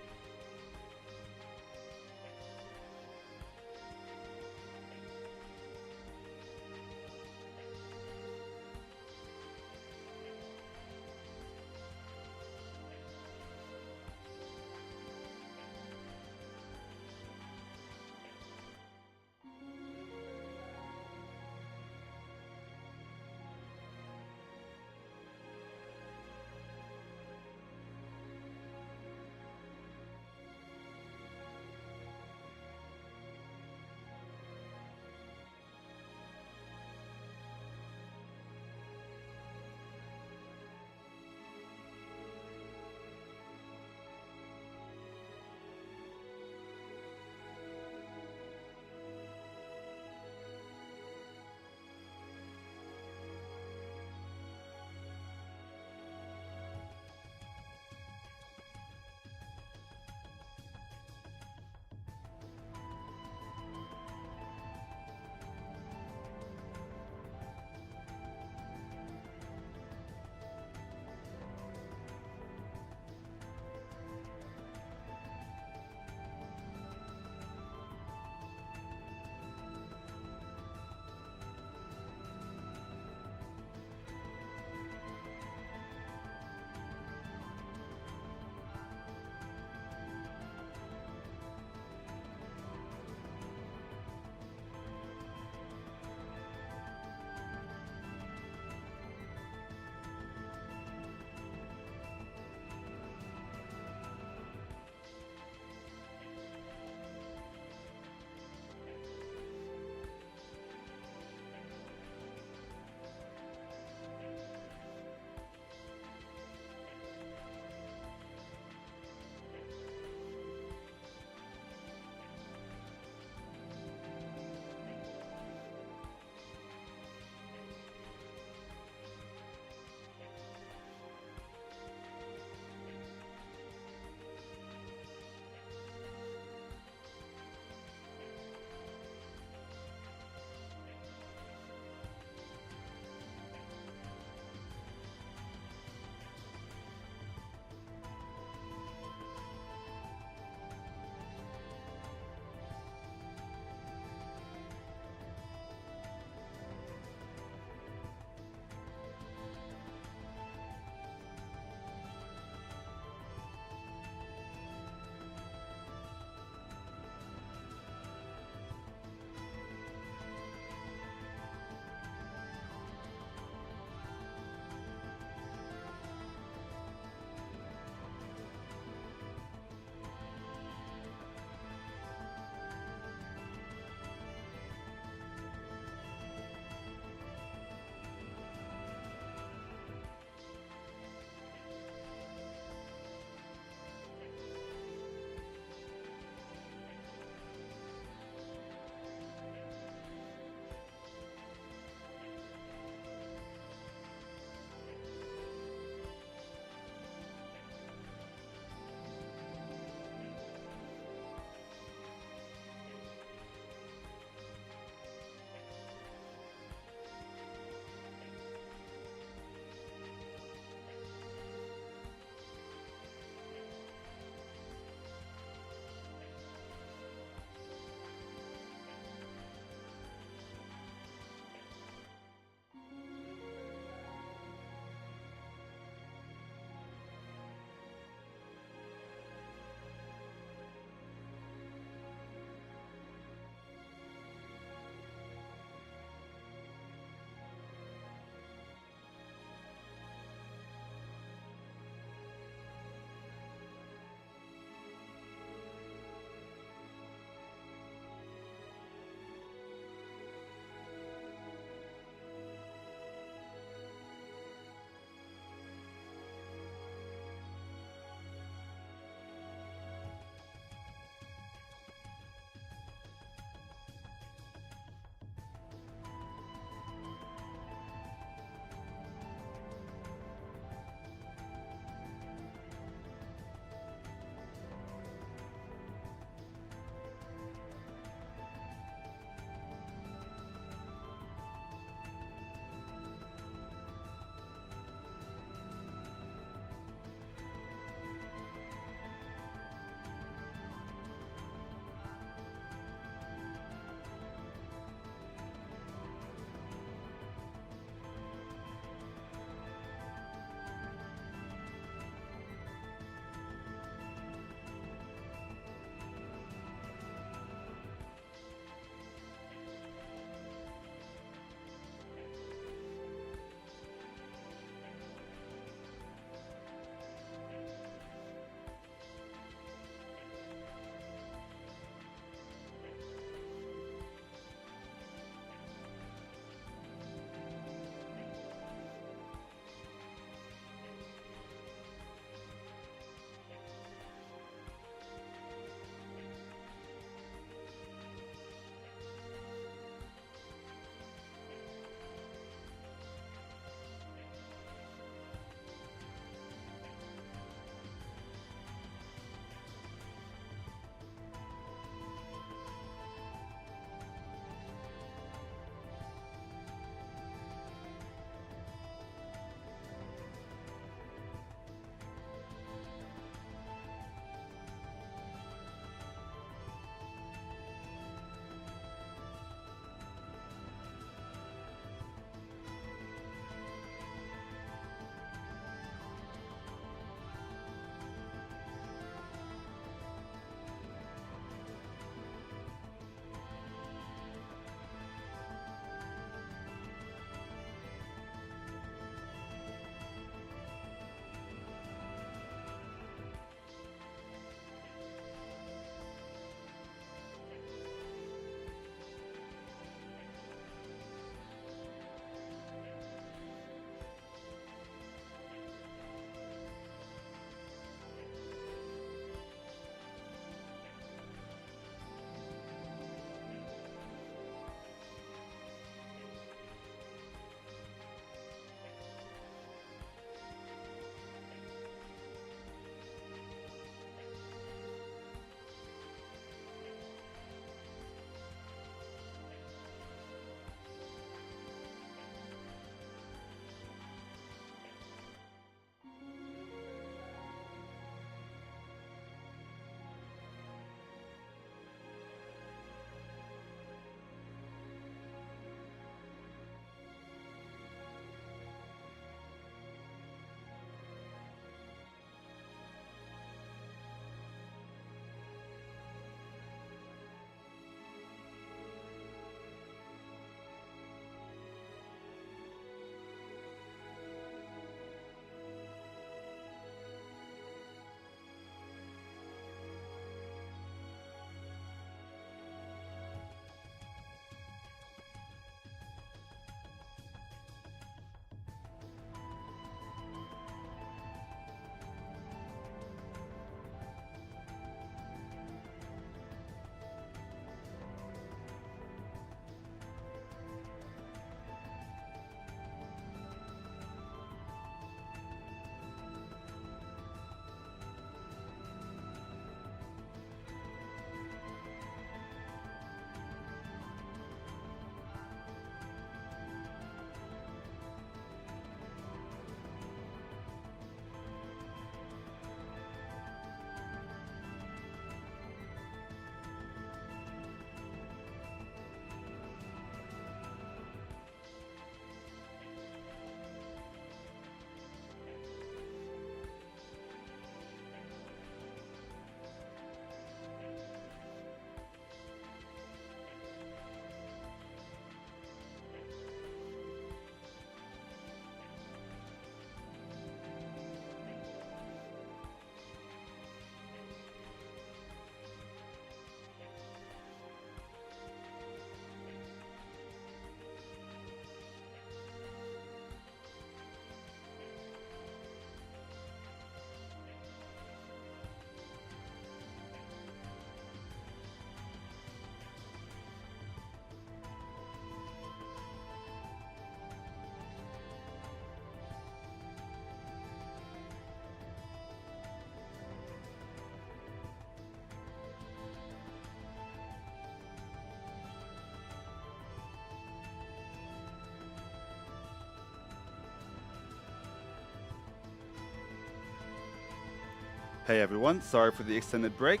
A: Hey everyone, sorry for the extended break.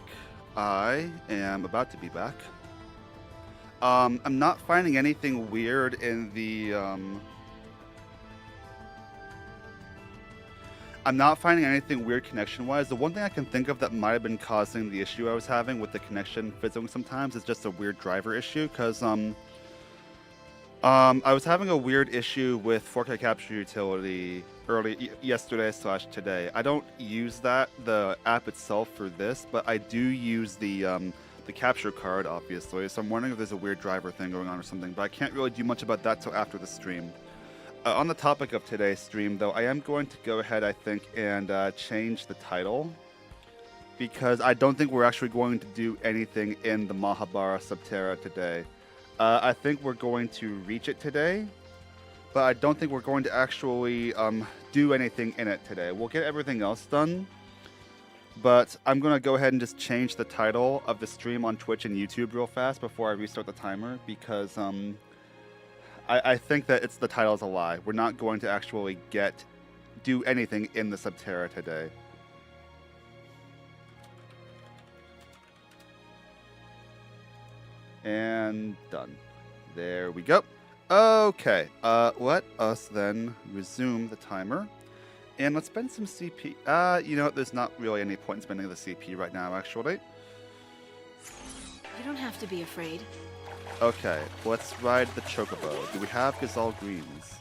A: I am about to be back. I'm not finding anything weird in the I'm not finding anything weird connection-wise. The one thing I can think of that might have been causing the issue I was having with the connection fizzling sometimes is just a weird driver issue, because I was having a weird issue with 4K capture utility yesterday/today. I don't use the app itself for this, but I do use the capture card, obviously. So I'm wondering if there's a weird driver thing going on or something, but I can't really do much about that till after the stream. On the topic of today's stream, though, I am going to go ahead, I think, and change the title, because I don't think we're actually going to do anything in the Mahabara Subterra today. I think we're going to reach it today, but I don't think we're going to actually do anything in it today. We'll get everything else done, but I'm going to go ahead and just change the title of the stream on Twitch and YouTube real fast before I restart the timer, because I think that the title's a lie. We're not going to actually do anything in the Subterra today. And done. There we go. Okay, let us then resume the timer. And let's spend some CP. You know what, there's not really any point in spending the CP right now, actually.
C: You don't have to be afraid.
A: Okay, let's ride the Chocobo. Do we have Gazelle Greens?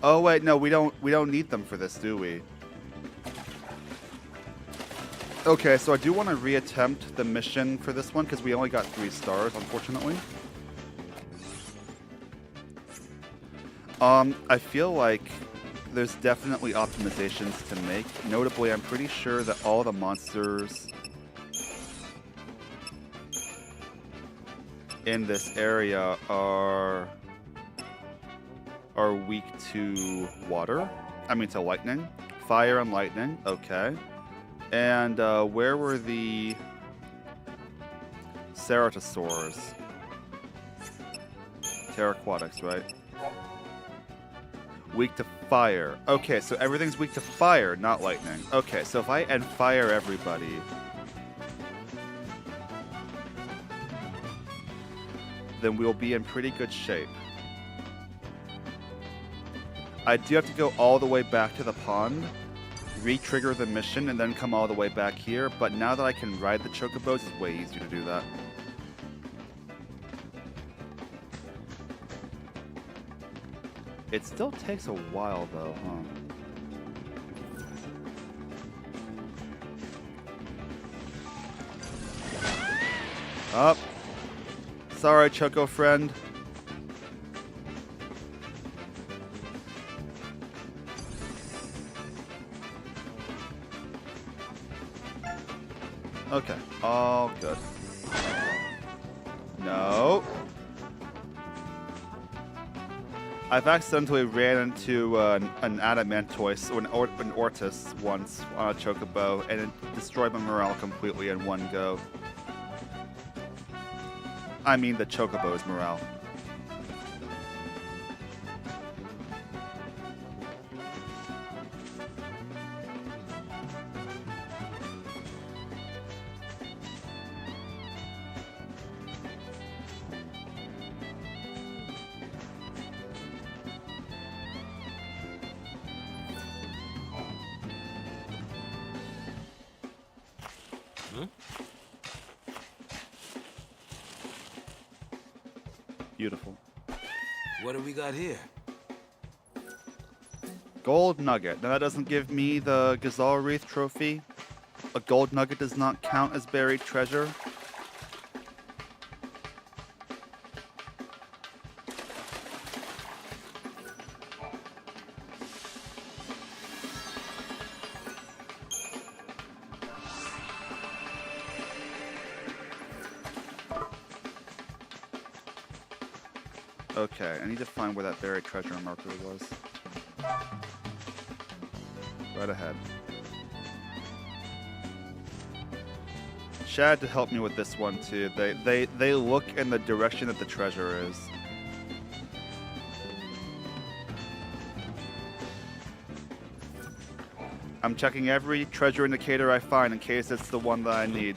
A: Oh wait, no, we don't need them for this, do we? Okay, so I do want to reattempt the mission for this one, because we only got 3 stars, unfortunately. I feel like there's definitely optimizations to make. Notably, I'm pretty sure that all the monsters in this area are weak to water. I mean to lightning. Fire and lightning, okay. And where were the ceratosaurs? Pteraquatics, right? Weak to fire. Okay, so everything's weak to fire, not lightning. Okay, so if I end fire everybody, then we'll be in pretty good shape. I do have to go all the way back to the pond, re-trigger the mission, and then come all the way back here, but now that I can ride the chocobos, it's way easier to do that. It still takes a while, though, huh? Up. Sorry, Choco friend. Okay, all good. No. I've accidentally ran into an adamantoise or an ortis once on a chocobo, and it destroyed my morale completely in one go. I mean the chocobo's morale. Beautiful.
B: What do we got here?
A: Gold nugget. Now that doesn't give me the Gazelle Wreath trophy. A gold nugget does not count as buried treasure. Okay, I need to find where that buried treasure marker was. Right ahead. Chad to help me with this one too. They look in the direction that the treasure is. I'm checking every treasure indicator I find in case it's the one that I need.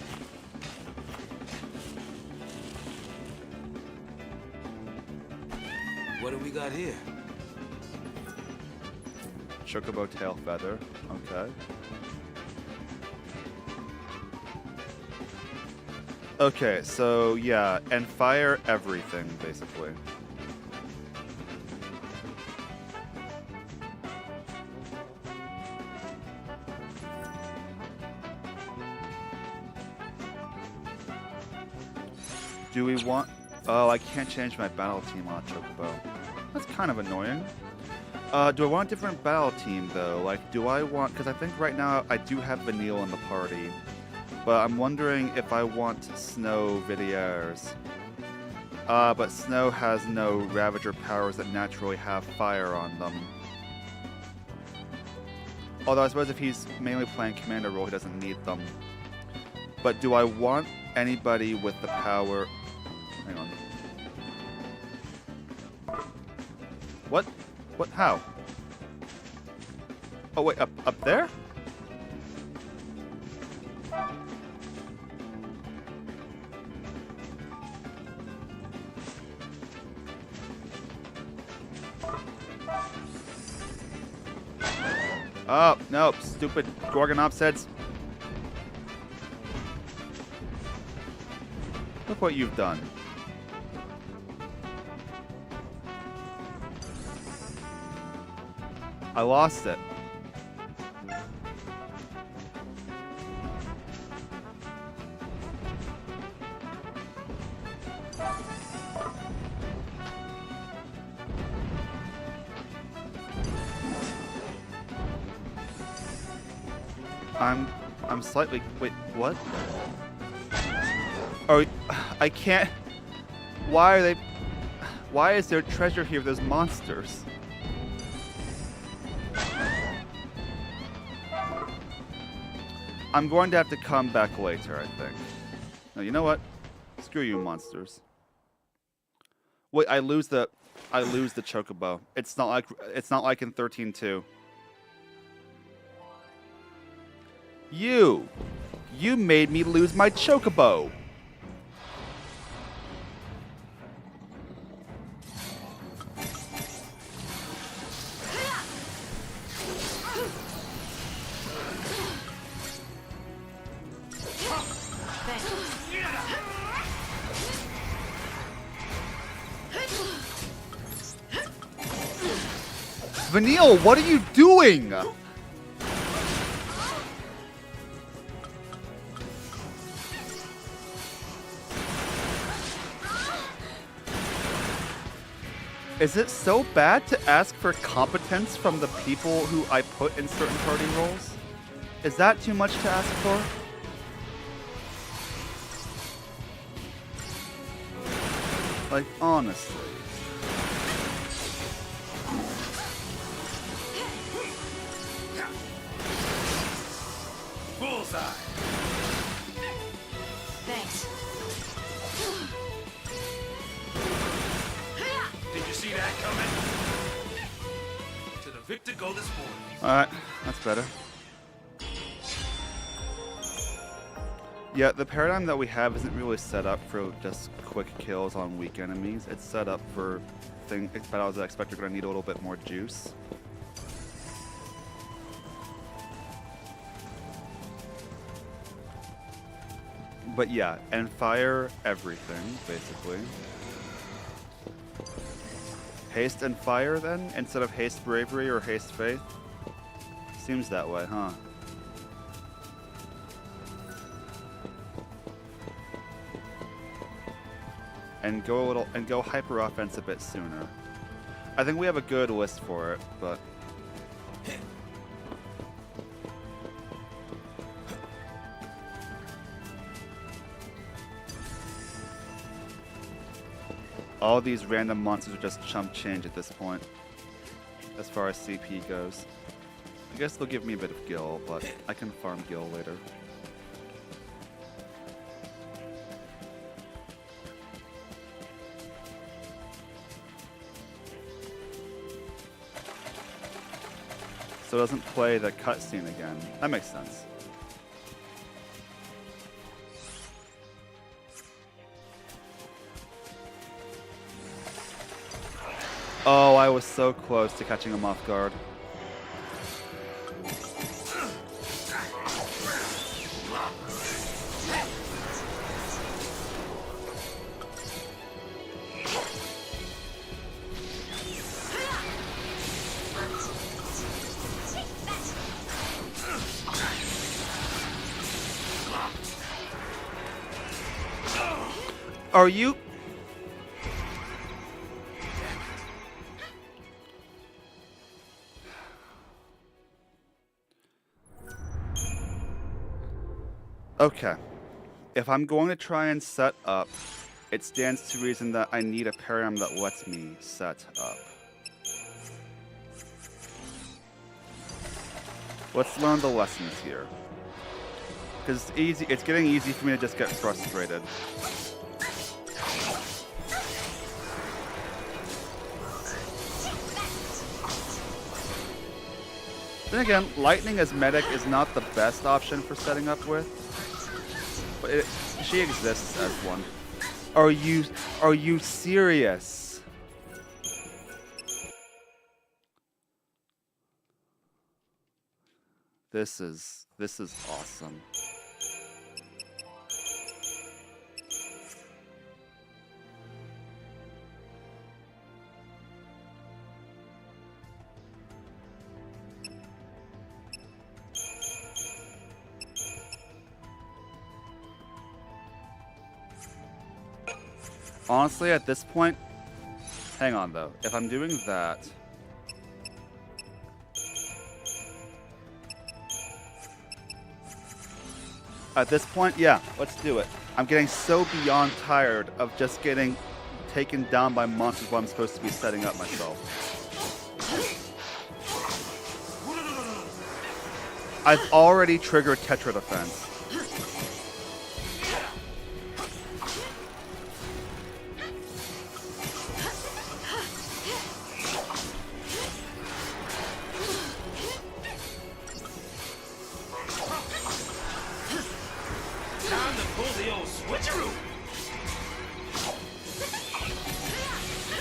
B: What do we got here?
A: Chocobo tail feather. Okay. Okay, so yeah, and fire everything, basically. Do we want... Oh, I can't change my battle team on a Chocobo. That's kind of annoying. Do I want a different battle team, though? Like, do I want... Because I think right now I do have Vanille in the party. But I'm wondering if I want Snow Villiers. But Snow has no Ravager powers that naturally have fire on them. Although I suppose if he's mainly playing Commander role, he doesn't need them. But do I want anybody with the power... Hang on. What? What? How? Oh, wait, up there? Oh, no, stupid Gorgonops heads. Look what you've done. I lost it. I'm slightly... Wait, what? Oh, I can't... Why are they... Why is there treasure here with those monsters? I'm going to have to come back later, I think. No, you know what? Screw you, monsters. Wait, I lose the Chocobo. It's not like in 13-2. You made me lose my Chocobo. Vanille, what are you doing? Is it so bad to ask for competence from the people who I put in certain party roles? Is that too much to ask for? Like, honestly.
B: Bullseye.
C: Thanks.
B: Did you see that coming? To the victor go this morning.
A: Alright, that's better. Yeah, the paradigm that we have isn't really set up for just quick kills on weak enemies. It's set up for battles that I expect are going to need a little bit more juice. But yeah, and fire everything, basically. Haste and fire, then? Instead of haste bravery or haste faith? Seems that way, huh? And go hyper offense a bit sooner. I think we have a good list for it, but all these random monsters are just chump change at this point, as far as CP goes. I guess they'll give me a bit of gil, but I can farm gil later. so it doesn't play the cutscene again. That makes sense. Oh, I was so close to catching him off guard. Are you... Okay. If I'm going to try and set up, it stands to reason that I need a paradigm that lets me set up. Let's learn the lessons here. Because it's getting easy for me to just get frustrated. Then again, lightning as medic is not the best option for setting up with. But she exists as one. Are you serious? This is awesome. Honestly, at this point, hang on though. If I'm doing that, at this point, yeah, let's do it. I'm getting so beyond tired of just getting taken down by monsters while I'm supposed to be setting up myself. I've already triggered Tetra Defense.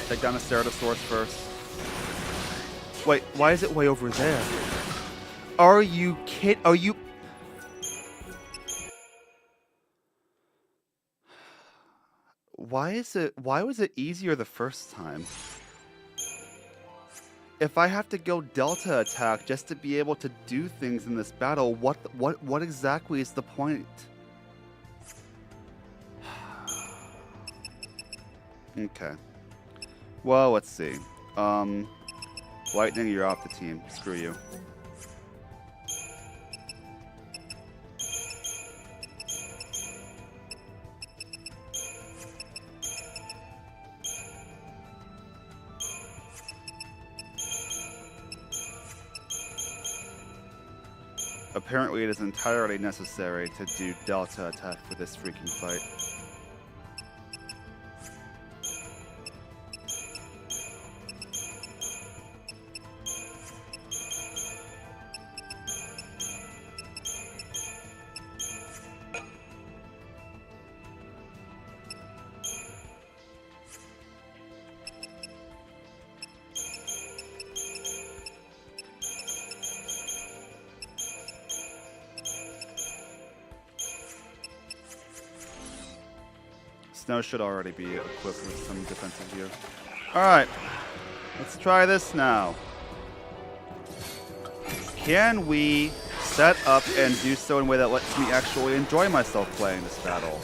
A: Take down a Ceratosaurus first. Wait, why is it way over there? Are you kidding? Are you... Why was it easier the first time? If I have to go Delta attack just to be able to do things in this battle, what exactly is the point? Okay. Well, let's see. Lightning, you're off the team. Screw you. Apparently, it is entirely necessary to do Delta attack for this freaking fight. Snow should already be equipped with some defensive gear. Alright, let's try this now. Can we set up and do so in a way that lets me actually enjoy myself playing this battle?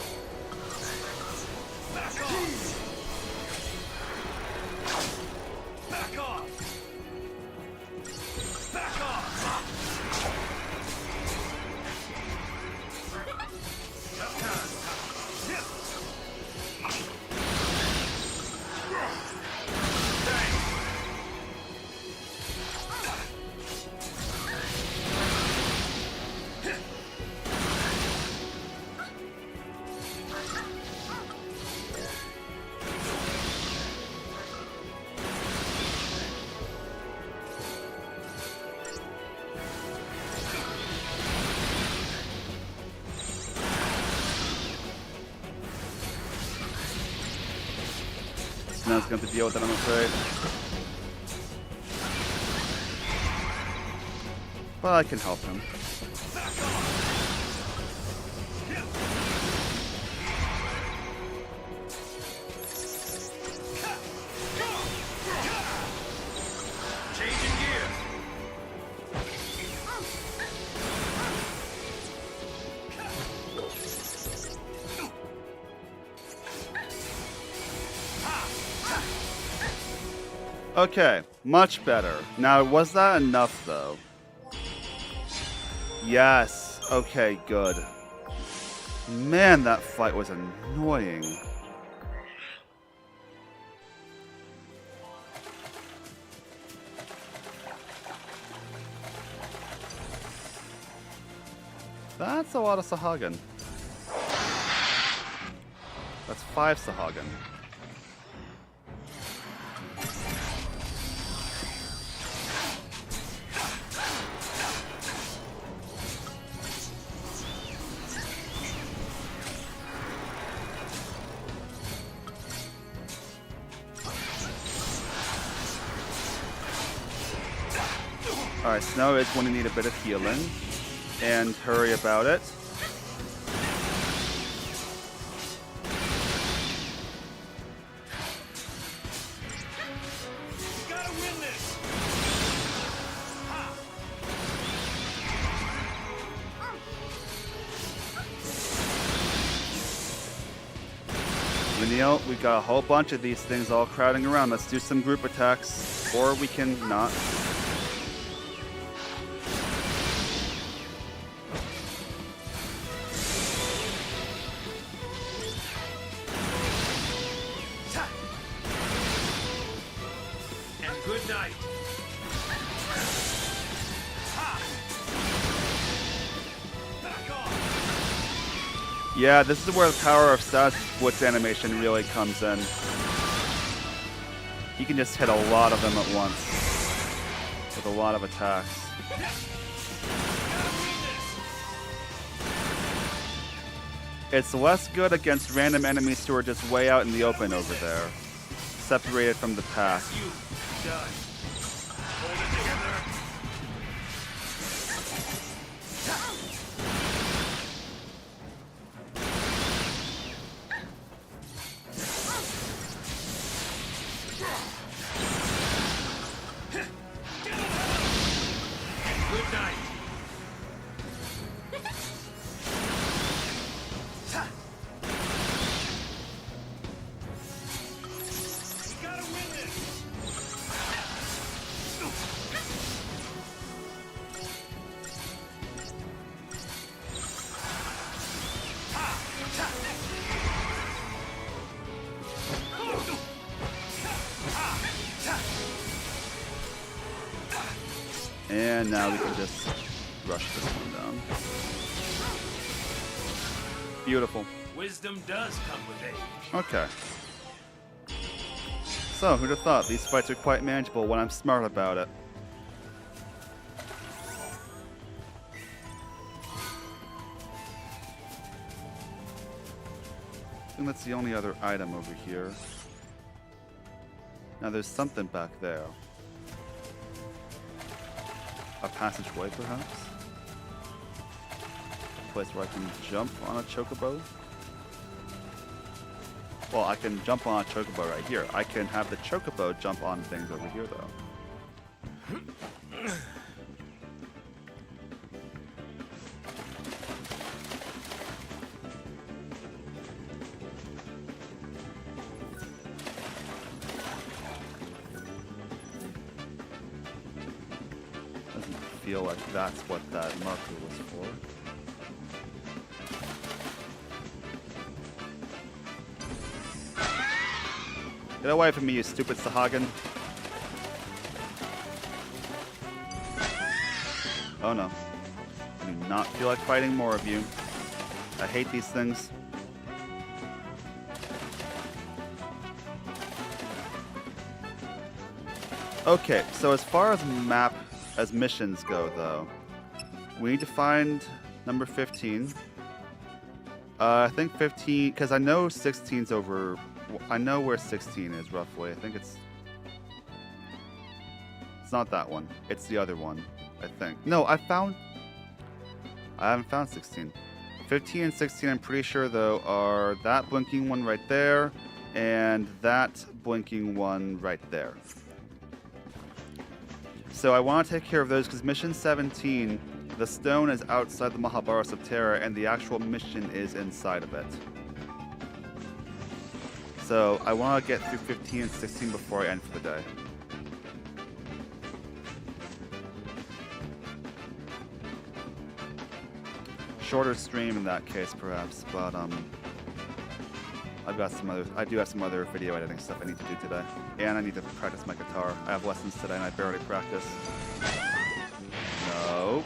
A: Snow's going to deal with it, I'm afraid. But I can help him.
B: Changing gears.
A: Okay, much better. Now, was that enough, though? Yes. Okay, good. Man, that fight was annoying. That's a lot of Sahagan. That's 5 Sahagan. Alright, Snow is going to need a bit of healing. And hurry about it.
B: You gotta win this.
A: Lineal, we've got a whole bunch of these things all crowding around. Let's do some group attacks. Or we can not.
B: Good night.
A: Yeah, this is where the power of Sasquatch's animation really comes in. He can just hit a lot of them at once. With a lot of attacks. It's less good against random enemies who are just way out in the open over there. Separated from the pack.
B: Done. Hold it together. Good night. You gotta win this.
A: And now we can just rush this one down. Beautiful.
B: Wisdom does come with age.
A: Okay. So, who'd have thought these fights are quite manageable when I'm smart about it. I think that's the only other item over here. Now there's something back there. A passageway, perhaps? A place where I can jump on a chocobo? Well, I can jump on a chocobo right here. I can have the chocobo jump on things over here, though. Doesn't feel like that's what that marker was for. Get away from me, you stupid Sahagan. Oh no. I do not feel like fighting more of you. I hate these things. Okay, so as far as missions go, though, we need to find number 15. I think 15, because I know 16's over I know where 16 is roughly. I think it's not that one. It's the other one, I think. No, I haven't found 16. 15 and 16, I'm pretty sure, though, are that blinking one right there and that blinking one right there. So I want to take care of those because mission 17, the stone is outside the Mahabara Subterra and the actual mission is inside of it. So I want to get through 15 and 16 before I end for the day. Shorter stream in that case, perhaps, but I do have some other video editing stuff I need to do today, and I need to practice my guitar. I have lessons today, and I barely practice. No.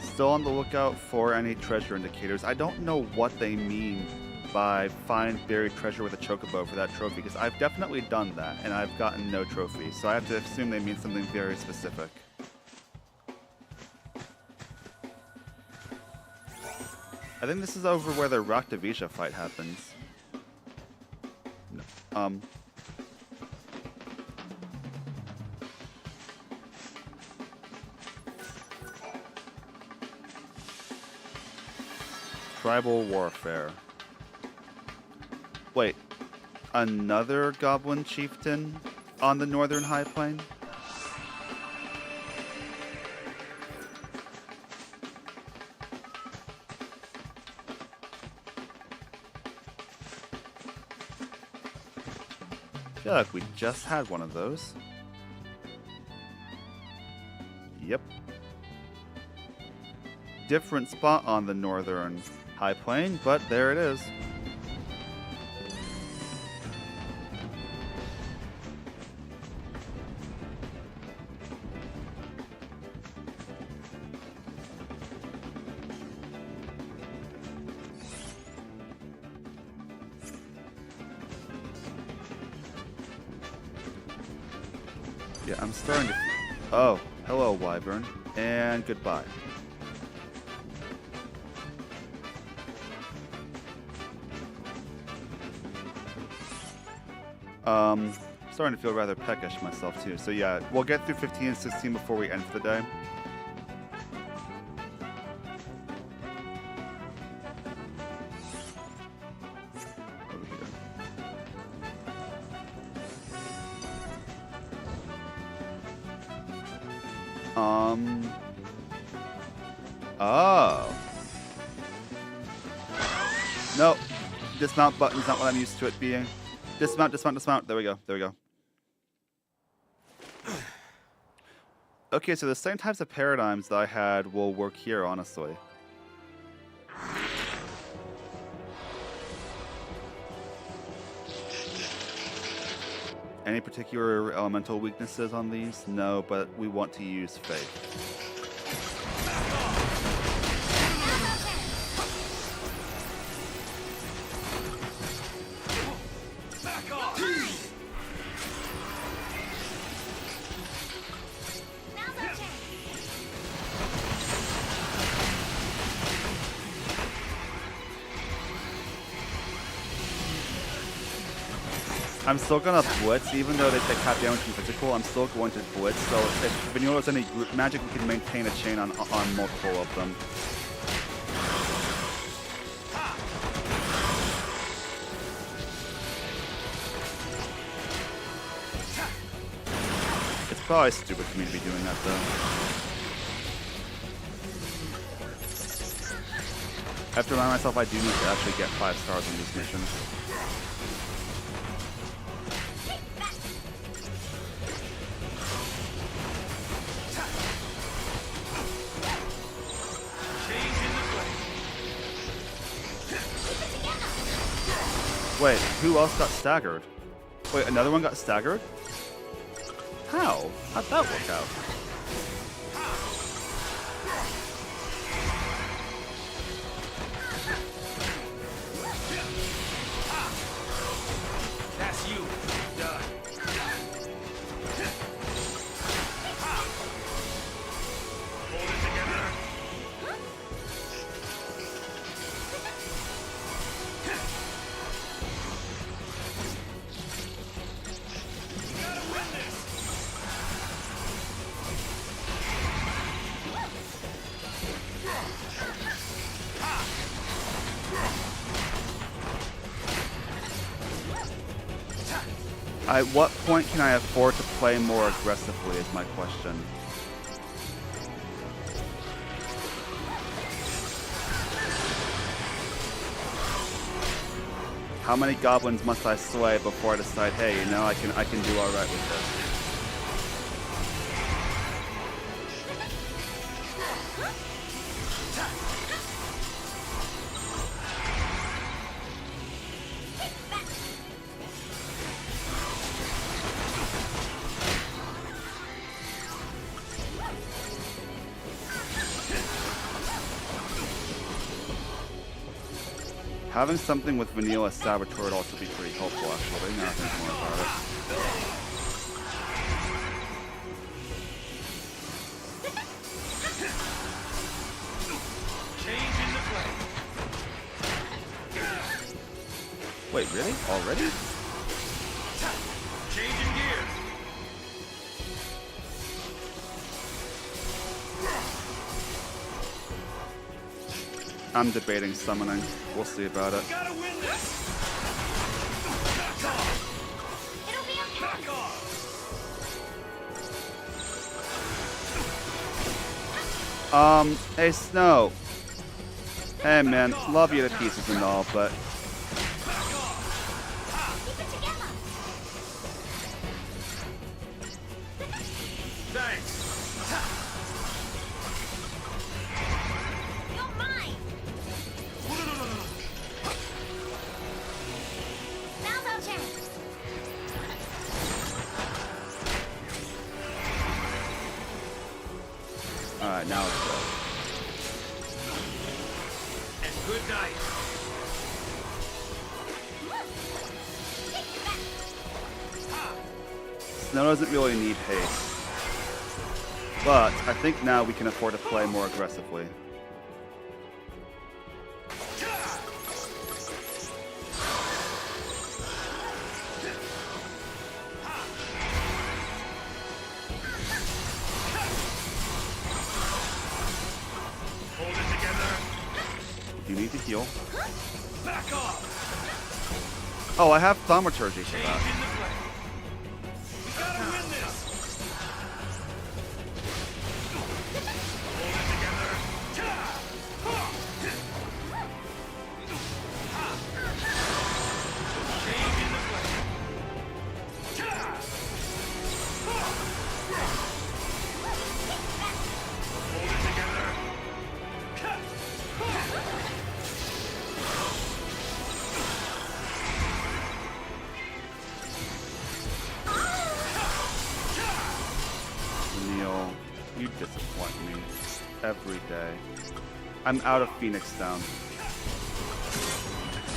A: Still on the lookout for any treasure indicators. I don't know what they mean by find buried treasure with a chocobo for that trophy, because I've definitely done that, and I've gotten no trophy, so I have to assume they mean something very specific. I think this is over where the Raktavisha fight happens. No. Tribal warfare. Wait, another goblin chieftain on the northern high plain? I feel like we just had one of those. Yep. Different spot on the northern high plain, but there it is. Yeah, I'm starting to... Oh, hello, Wyvern, and goodbye. Starting to feel rather peckish myself too. So yeah, we'll get through 15 and 16 before we end for the day. Over here. Oh. No. Dismount button's not what I'm used to it being. Dismount, dismount, dismount. There we go. There we go. Okay, so the same types of paradigms that I had will work here, honestly. Any particular elemental weaknesses on these? No, but we want to use faith. I'm still gonna blitz, even though they take half damage from physical. I'm still going to blitz. So if Vanilla has any group magic, we can maintain a chain on multiple of them. It's probably stupid for me to be doing that, though. I have to remind myself I do need to actually get 5 stars on these missions. Wait, who else got staggered? Wait, another one got staggered? How? How'd that work out? At what point can I afford to play more aggressively is my question. How many goblins must I slay before I decide, hey, you know, I can do all right with this? Having something with Vanilla Saboteur would also be pretty helpful, actually. Now I think more about it. Wait, really? Already?
B: Changing gears.
A: I'm debating summoning. We'll see about it.
B: Gotta win this. Back off.
C: It'll be okay.
B: Back off.
A: Hey, Snow. Hey, man, love you to pieces and all, but
B: Back off.
C: Keep it together.
B: Thanks.
C: You're mine. Now's our chance.
A: alright, now let's go.
B: And good night.
A: Snow doesn't really need haste. But I think now we can afford to play more aggressively.
B: Hold it together.
A: You need to heal.
B: Back off.
A: Oh, I have Thaumaturgy for
B: Change
A: that.
B: in the play. We gotta win this. Hold it together. Change in the play. Hold it together.
A: Neil, you disappoint me every day. I'm out of Phoenix Down.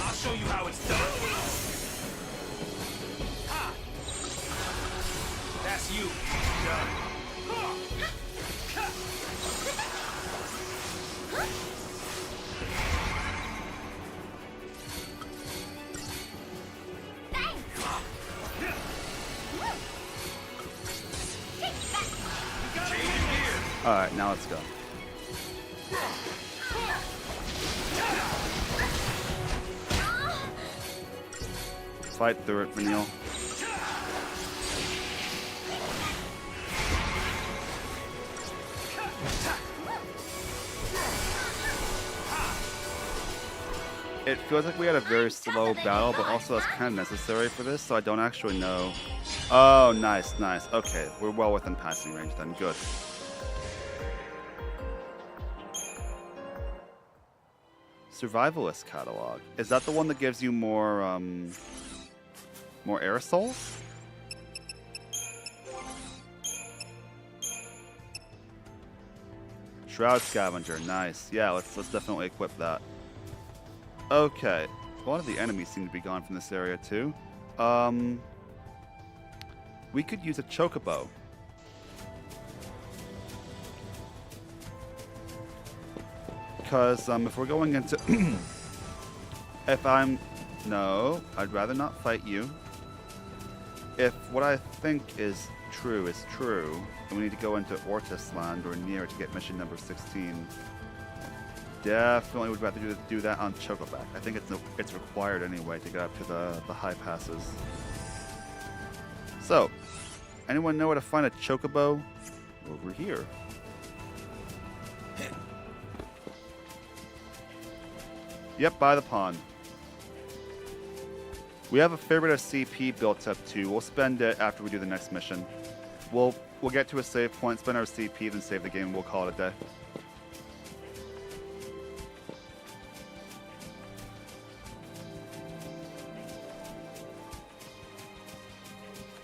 B: I'll show you how it's done. That's you. Done. Changing gears.
A: Alright, now let's go. Fight through it, Vanille. It feels like we had a very slow battle, but also that's kind of necessary for this, so I don't actually know. Oh, nice, nice. Okay, we're well within passing range then. Good. Survivalist catalog. Is that the one that gives you more, more aerosols? Shroud Scavenger, nice. Yeah, let's definitely equip that. Okay, a lot of the enemies seem to be gone from this area too. We could use a chocobo. Because if we're going into... No, I'd rather not fight you. If what I think is true, and we need to go into Ortis land or near it to get mission number 16, definitely would rather do that on Chocoback. I think it's required anyway to get up to the high passes. So, anyone know where to find a chocobo? Over here. Yep, by the pond. We have a fair bit of CP built up too. We'll spend it after we do the next mission. We'll get to a save point, spend our CP, then save the game, and we'll call it a day.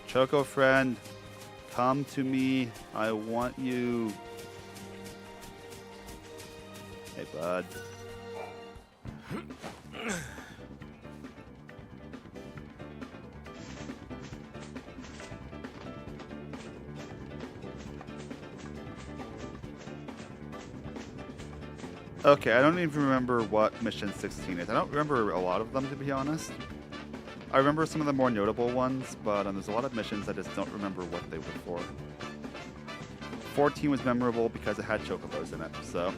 A: Choco friend, come to me. I want you. Hey, bud. Okay, I don't even remember what mission 16 is. I don't remember a lot of them, to be honest. I remember some of the more notable ones, but there's a lot of missions I just don't remember what they were for. 14 was memorable because it had chocobos in it, so...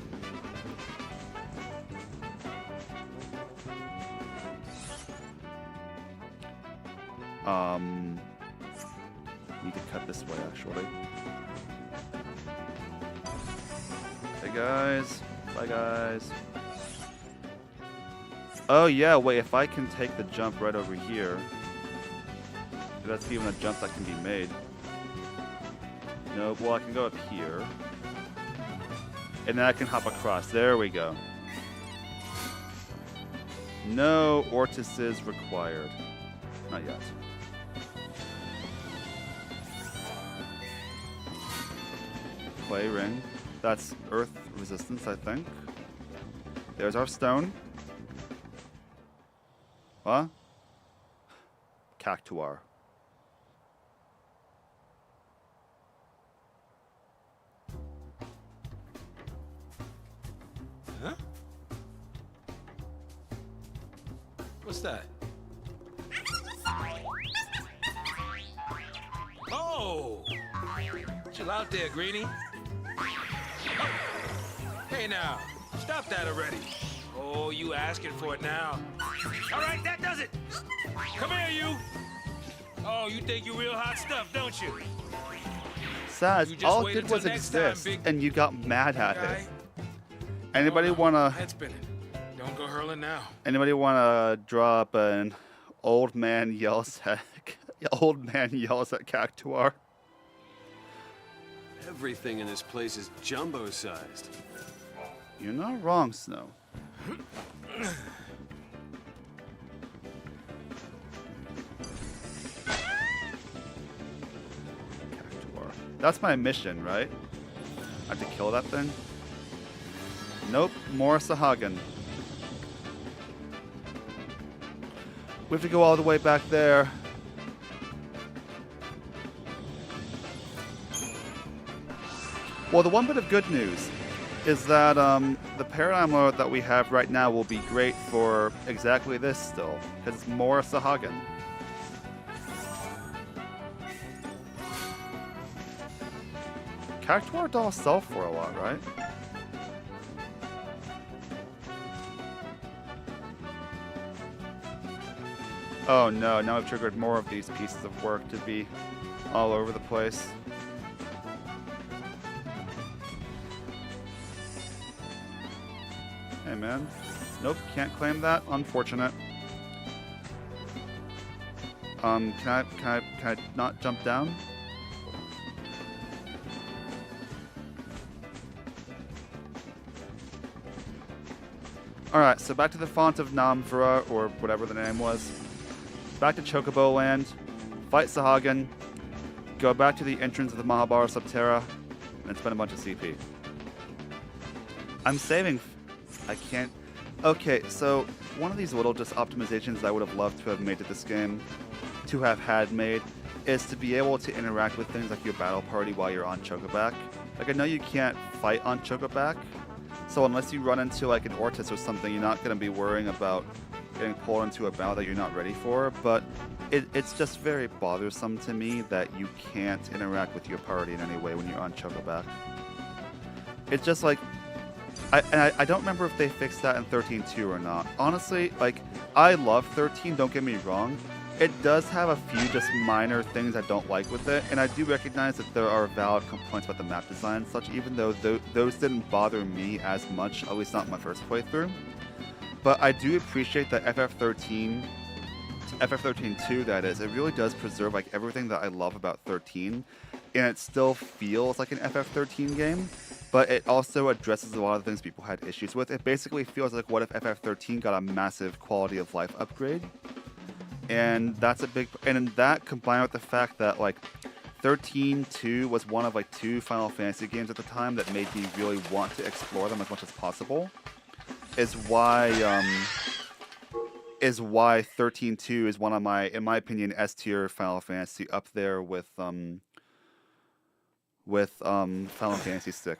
A: need to cut this way, actually. Hey, guys. Bye, guys. Oh, yeah, wait, if I can take the jump right over here... That's even a jump that can be made. No, well, I can go up here. And then I can hop across. There we go. No Ortises required. Not yet. Clay ring. That's earth resistance, I think. There's our stone. Huh? Cactuar.
B: Huh? What's that? Oh! Chill out there, Greenie. Hey now, stop that already. Oh, you asking for it now. All right, that does it. Come here, you. Oh, you think you real hot stuff, don't you?
A: Saz, all it did was exist, and you got mad at it. Anybody wanna...
B: Head spinning. Don't go hurling now.
A: Anybody wanna draw up an old man yells at... old man yells at Cactuar?
D: Everything in this place is jumbo-sized.
A: You're not wrong, Snow. Cactuar. That's my mission, right? I have to kill that thing? Nope, more Sahagan. We have to go all the way back there. Well, the one bit of good news is that the paradigm load that we have right now will be great for exactly this still, because it's more Sahagan. Cactuar dolls sell for a lot, right? Oh no, now I've triggered more of these pieces of work to be all over the place. Hey man. Nope, can't claim that. Unfortunate. Can I not jump down? Alright, so back to the Font of Namvra, or whatever the name was. Back to Chocobo Land. Fight Sahagan. Go back to the entrance of the Mahabara Subterra. And spend a bunch of CP. I'm saving... I can't... Okay, so one of these little just optimizations I would have loved to have made to this game, to have had made, is to be able to interact with things like your battle party while you're on Chocoback. Like, I know you can't fight on Chocoback, so unless you run into like an Ortis or something, you're not going to be worrying about getting pulled into a battle that you're not ready for, but it's just very bothersome to me that you can't interact with your party in any way when you're on Chocoback. It's just like... I don't remember if they fixed that in 13.2 or not. Honestly, like, I love 13, don't get me wrong, it does have a few just minor things I don't like with it, and I do recognize that there are valid complaints about the map design and such, even though those didn't bother me as much, at least not in my first playthrough. But I do appreciate that FF13 2, that is, it really does preserve like everything that I love about 13, and it still feels like an FF13 game, but it also addresses a lot of things people had issues with. It basically feels like what if FF13 got a massive quality of life upgrade, and that's a big, and that combined with the fact that like 13-2 was one of like 2 Final Fantasy games at the time that made me really want to explore them as much as possible, is why 13-2 is one of my, in my opinion, S tier Final Fantasy, up there with Final Fantasy VI.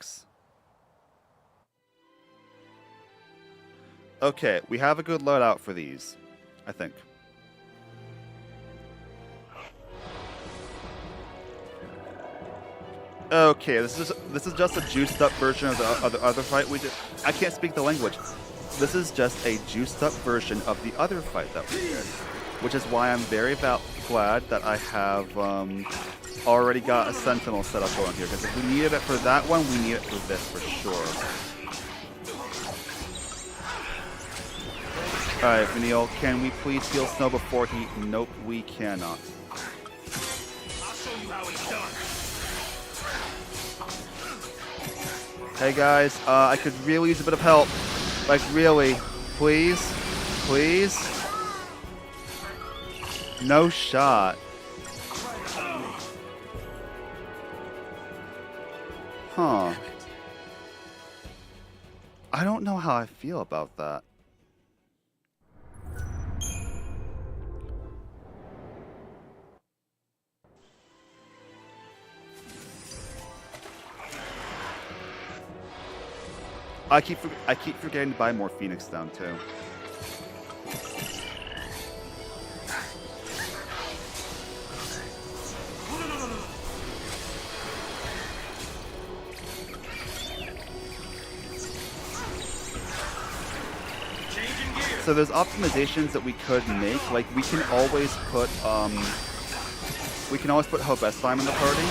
A: Okay, we have a good loadout for these, I think. Okay, this is just a juiced up version of the other fight we did. I can't speak the language. This is just a juiced up version of the other fight that we did, which is why I'm very glad that I have already got a Sentinel set up going here, because if we needed it for that one, we need it for this for sure. Alright, Vanille, can we please heal Snow before he... Nope, we cannot.
B: I'll show you how it's done.
A: Hey guys, I could really use a bit of help. Like really, please, please. No shot. Huh. I don't know how I feel about that. I keep forgetting to buy more Phoenix down too. So there's optimizations that we could make. Like we can always put Hobestime in the party,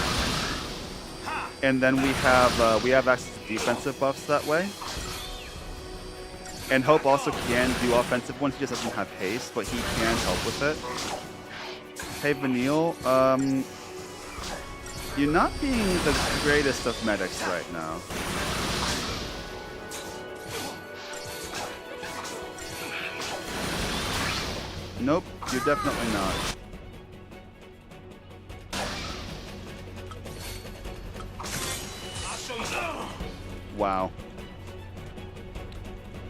A: and then we have access to defensive buffs that way. And Hope also can do offensive ones. He just doesn't have haste, but he can help with it. Hey Vanille, you're not being the greatest of medics right now. Nope, you're definitely not. Wow.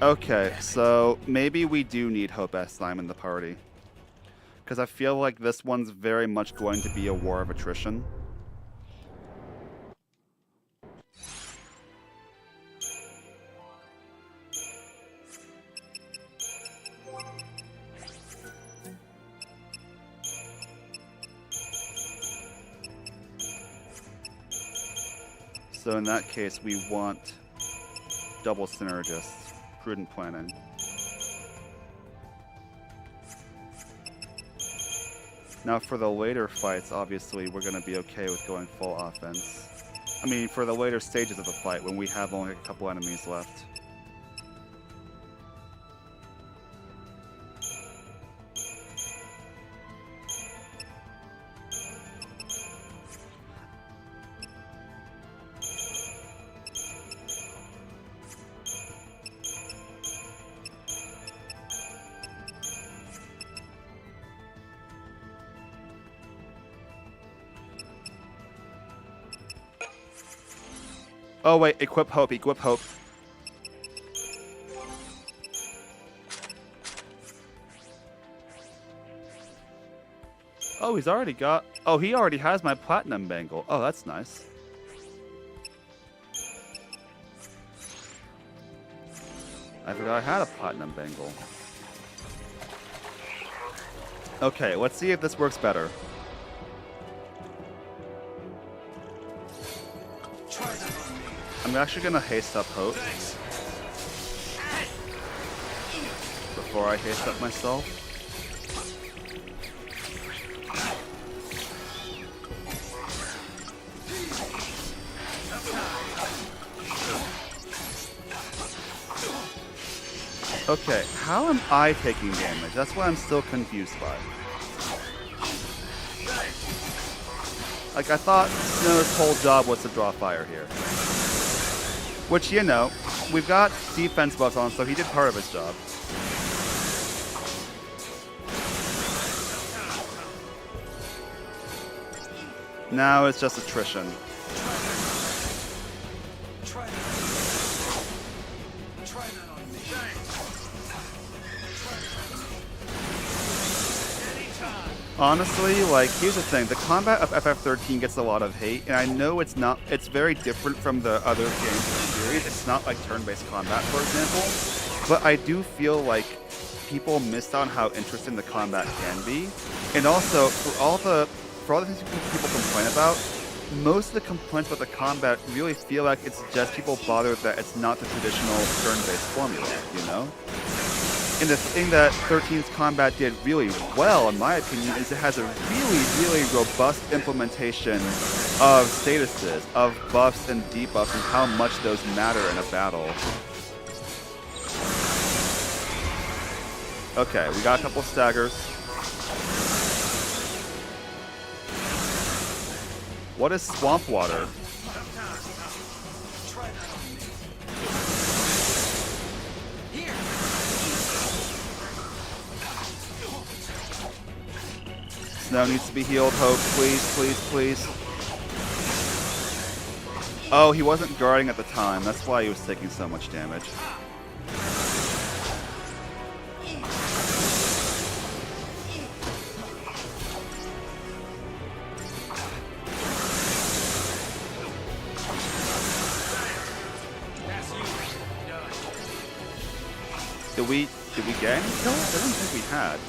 A: Okay, so maybe we do need Hope Slime in the party. Because I feel like this one's very much going to be a war of attrition. So in that case, we want double synergists. Prudent planning. Now for the later fights, obviously, we're going to be okay with going full offense. I mean, for the later stages of the fight, when we have only a couple enemies left. Oh wait, equip Hope, equip Hope. Oh, he's already got... Oh, he already has my platinum bangle. Oh, that's nice. I forgot I had a platinum bangle. Okay, let's see if this works better. I'm actually gonna haste up Hope before I haste up myself. Okay, how am I taking damage? That's what I'm still confused by. Like, I thought Snow's whole job was to draw fire here. Which, you know, we've got defense buffs on, so he did part of his job. Now it's just attrition. Honestly, like, here's the thing. The combat of FF13 gets a lot of hate, and I know it's not, it's very different from the other games in the series. It's not like turn-based combat, for example. But I do feel like people missed on how interesting the combat can be. And also, for all the things people complain about, most of the complaints about the combat really feel like it's just people bothered that it's not the traditional turn-based formula, you know? And the thing that 13's combat did really well, in my opinion, is it has a really, really robust implementation of statuses, of buffs and debuffs, and how much those matter in a battle. Okay, we got a couple staggers. What is swamp water? Snow needs to be healed. Hope, please, please, please. Oh, he wasn't guarding at the time. That's why he was taking so much damage. Did we get any kills? I didn't think we had.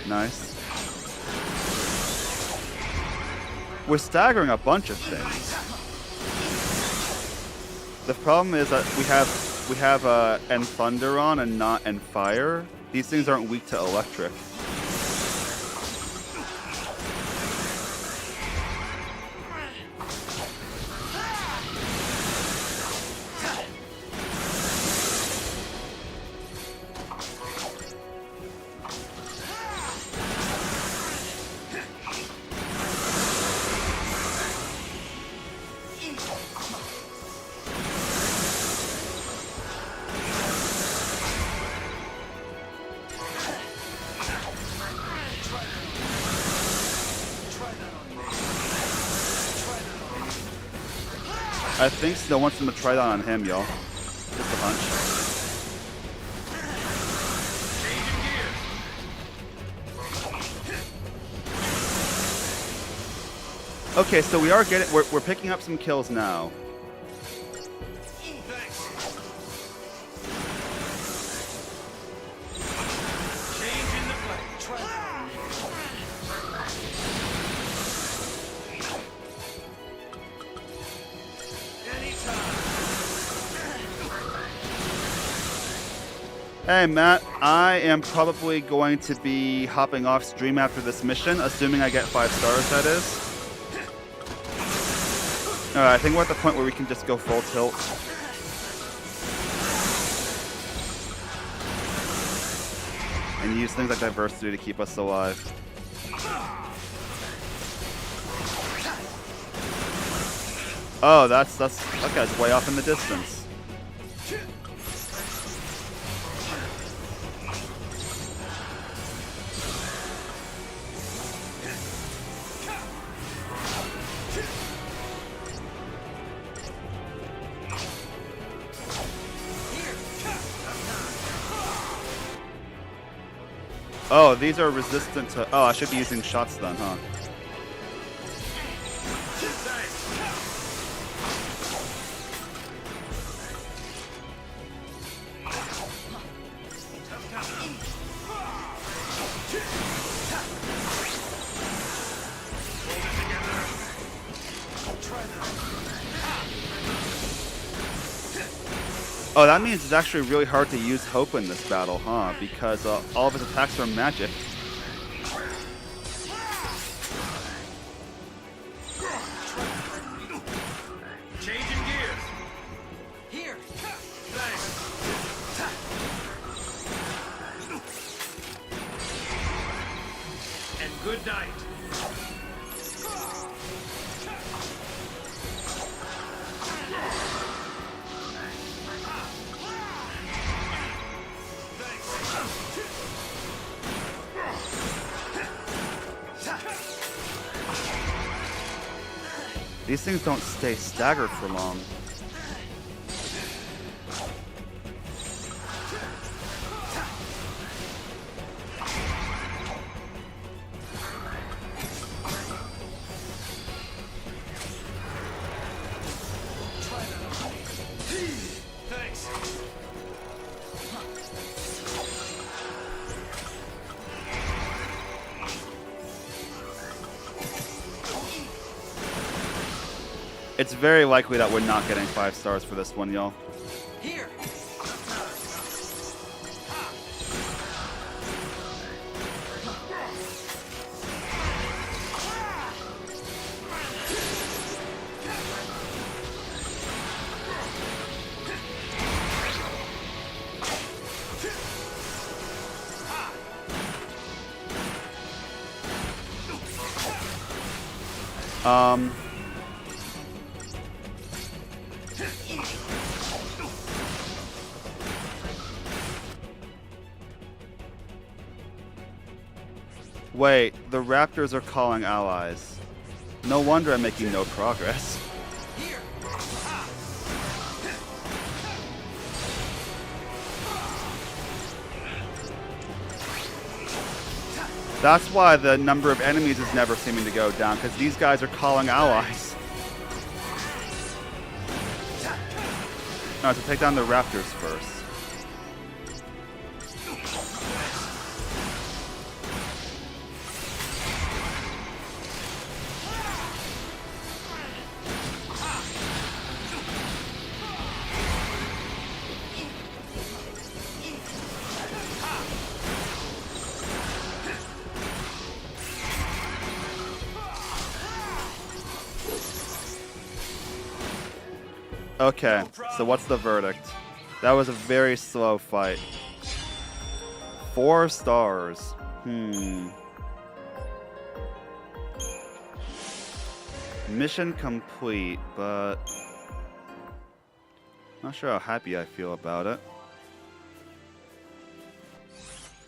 A: Nice. We're staggering a bunch of things. The problem is that we have End Thunder on and not End Fire. These things aren't weak to electric. I think Snow wants him to try that on him, y'all. Just a hunch. Okay, so we are getting, we're picking up some kills now. Hey Matt, I am probably going to be hopping off stream after this mission, assuming I get 5 stars, that is. Alright, I think we're at the point where we can just go full tilt. And use things like diversity to keep us alive. Oh, that guy's way off in the distance. Oh, these are resistant to... Oh, I should be using shots then, huh? Oh, that means it's actually really hard to use Hope in this battle, huh? Because all of his attacks are magic.
B: Changing gears. Here. Thanks. And good night.
A: These things don't stay staggered for long.
B: Thanks.
A: It's very likely that we're not getting 5 stars for this one, y'all.
B: Here.
A: Wait, the Raptors are calling allies. No wonder I'm making no progress.
B: Here.
A: That's why the number of enemies is never seeming to go down, because these guys are calling allies. Alright, so take down the Raptors first. Okay, so what's the verdict? That was a very slow fight. 4 stars. Mission complete, but not sure how happy I feel about it.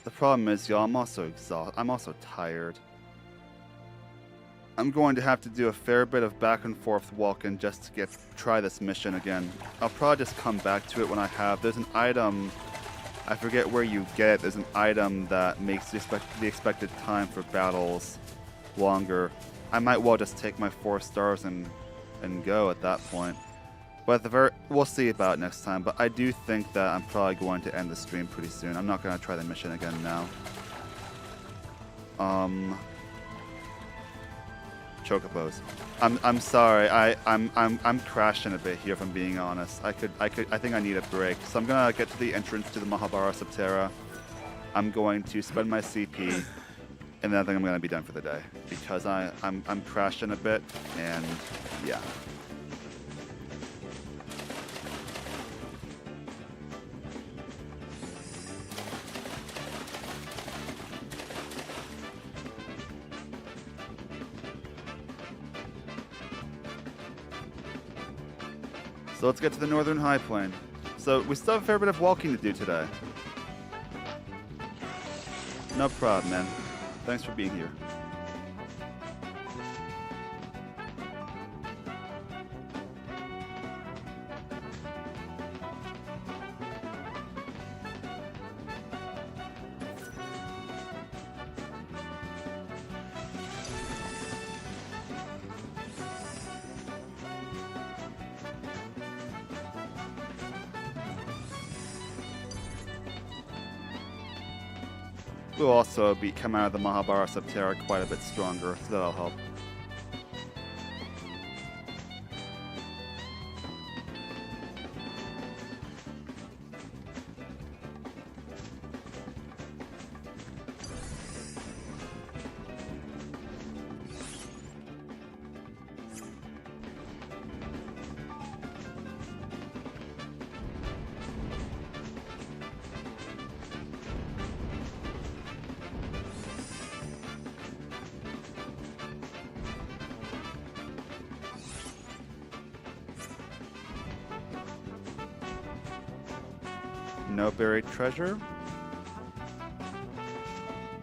A: The problem is, y'all, I'm also exhausted. I'm also tired. I'm going to have to do a fair bit of back and forth walking just to try this mission again. I'll probably just come back to it when I have. There's an item, I forget where you get it. There's an item that makes the expected time for battles longer. I might well just take my 4 stars and go at that point. But we'll see about it next time. But I do think that I'm probably going to end the stream pretty soon. I'm not going to try the mission again now. Chocobos. I'm sorry. I'm crashing a bit here, if I'm being honest. I think I need a break. So I'm gonna get to the entrance to the Mahabara Subterra. I'm going to spend my CP, and then I think I'm gonna be done for the day because I'm crashing a bit, and yeah. So let's get to the Northern High Plain. So we still have a fair bit of walking to do today. No problem, man. Thanks for being here. We'll also come out of the Mahabara Subterra quite a bit stronger, so that'll help. No buried treasure.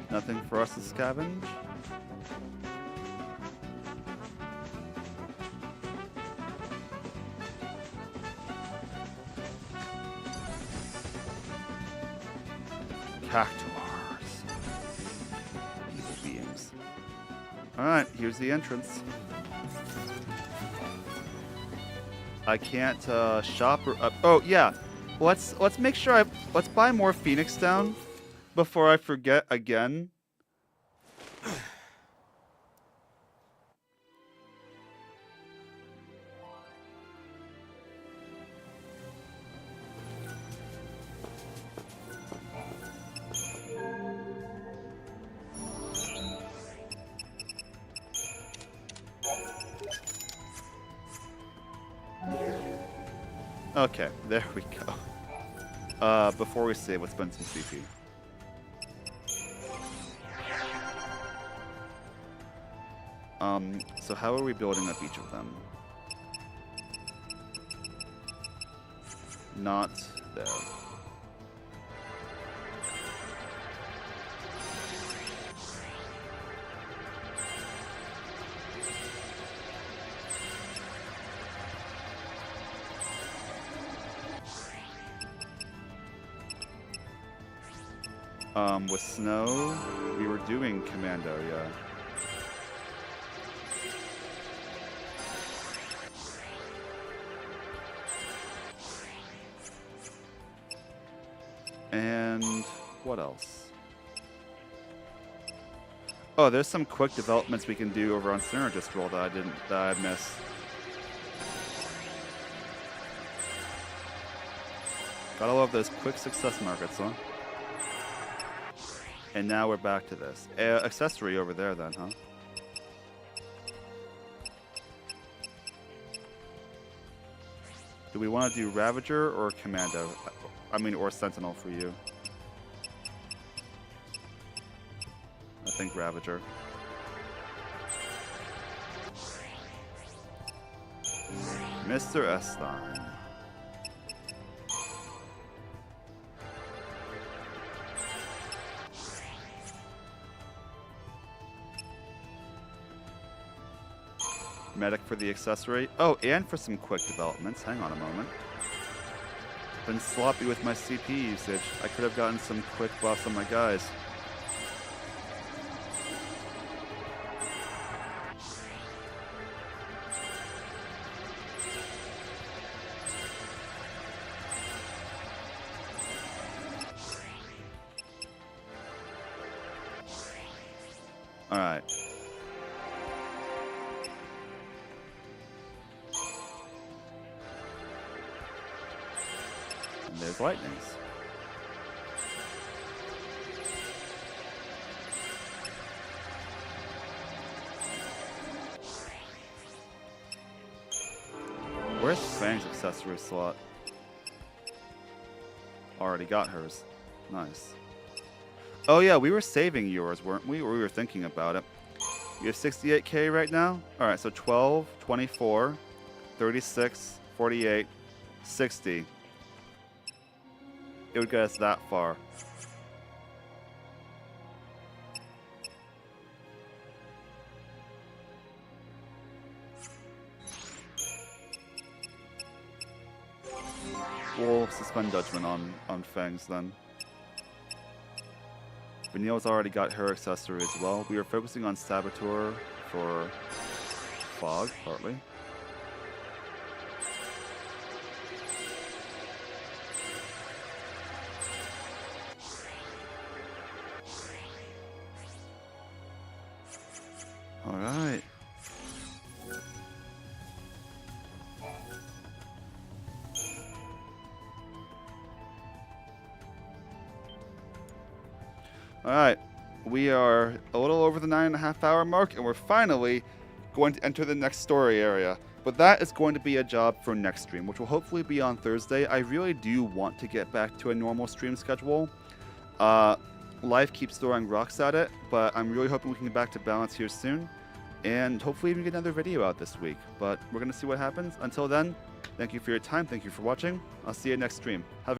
A: Nothing for us to scavenge. Cactuars. Evil beings. Alright, here's the entrance. I can't shop or oh yeah. Let's make sure let's buy more Phoenix down before I forget again. Okay, there we go. Before we save, let's spend some CP. So how are we building up each of them? Not there. With snow, we were doing commando, yeah. And what else? Oh, there's some quick developments we can do over on Synergist Roll that I missed. Gotta love those quick success markets, huh? And now we're back to this. Accessory over there then, huh? Do we want to do Ravager or Commando? I mean, or Sentinel for you. I think Ravager. Mr. Estein. Medic for the accessory. Oh, and for some quick developments. Hang on a moment. Been sloppy with my CP usage. I could have gotten some quick buffs on my guys. All right. And there's lightnings. Where's Fang's accessory slot? Already got hers. Nice. Oh yeah, we were saving yours, weren't we? Or we were thinking about it. You have 68k right now? Alright, so 12, 24, 36, 48, 60. It would get us that far. We'll suspend judgment on Fangs then. Vanille's already got her accessory as well. We are focusing on Saboteur for Fog, partly. Alright. Alright, we are a little over the 9.5 hour mark, and we're finally going to enter the next story area. But that is going to be a job for next stream, which will hopefully be on Thursday. I really do want to get back to a normal stream schedule. Life keeps throwing rocks at it, but I'm really hoping we can get back to balance here soon. And hopefully even get another video out this week. But we're going to see what happens. Until then, thank you for your time. Thank you for watching. I'll see you next stream. Have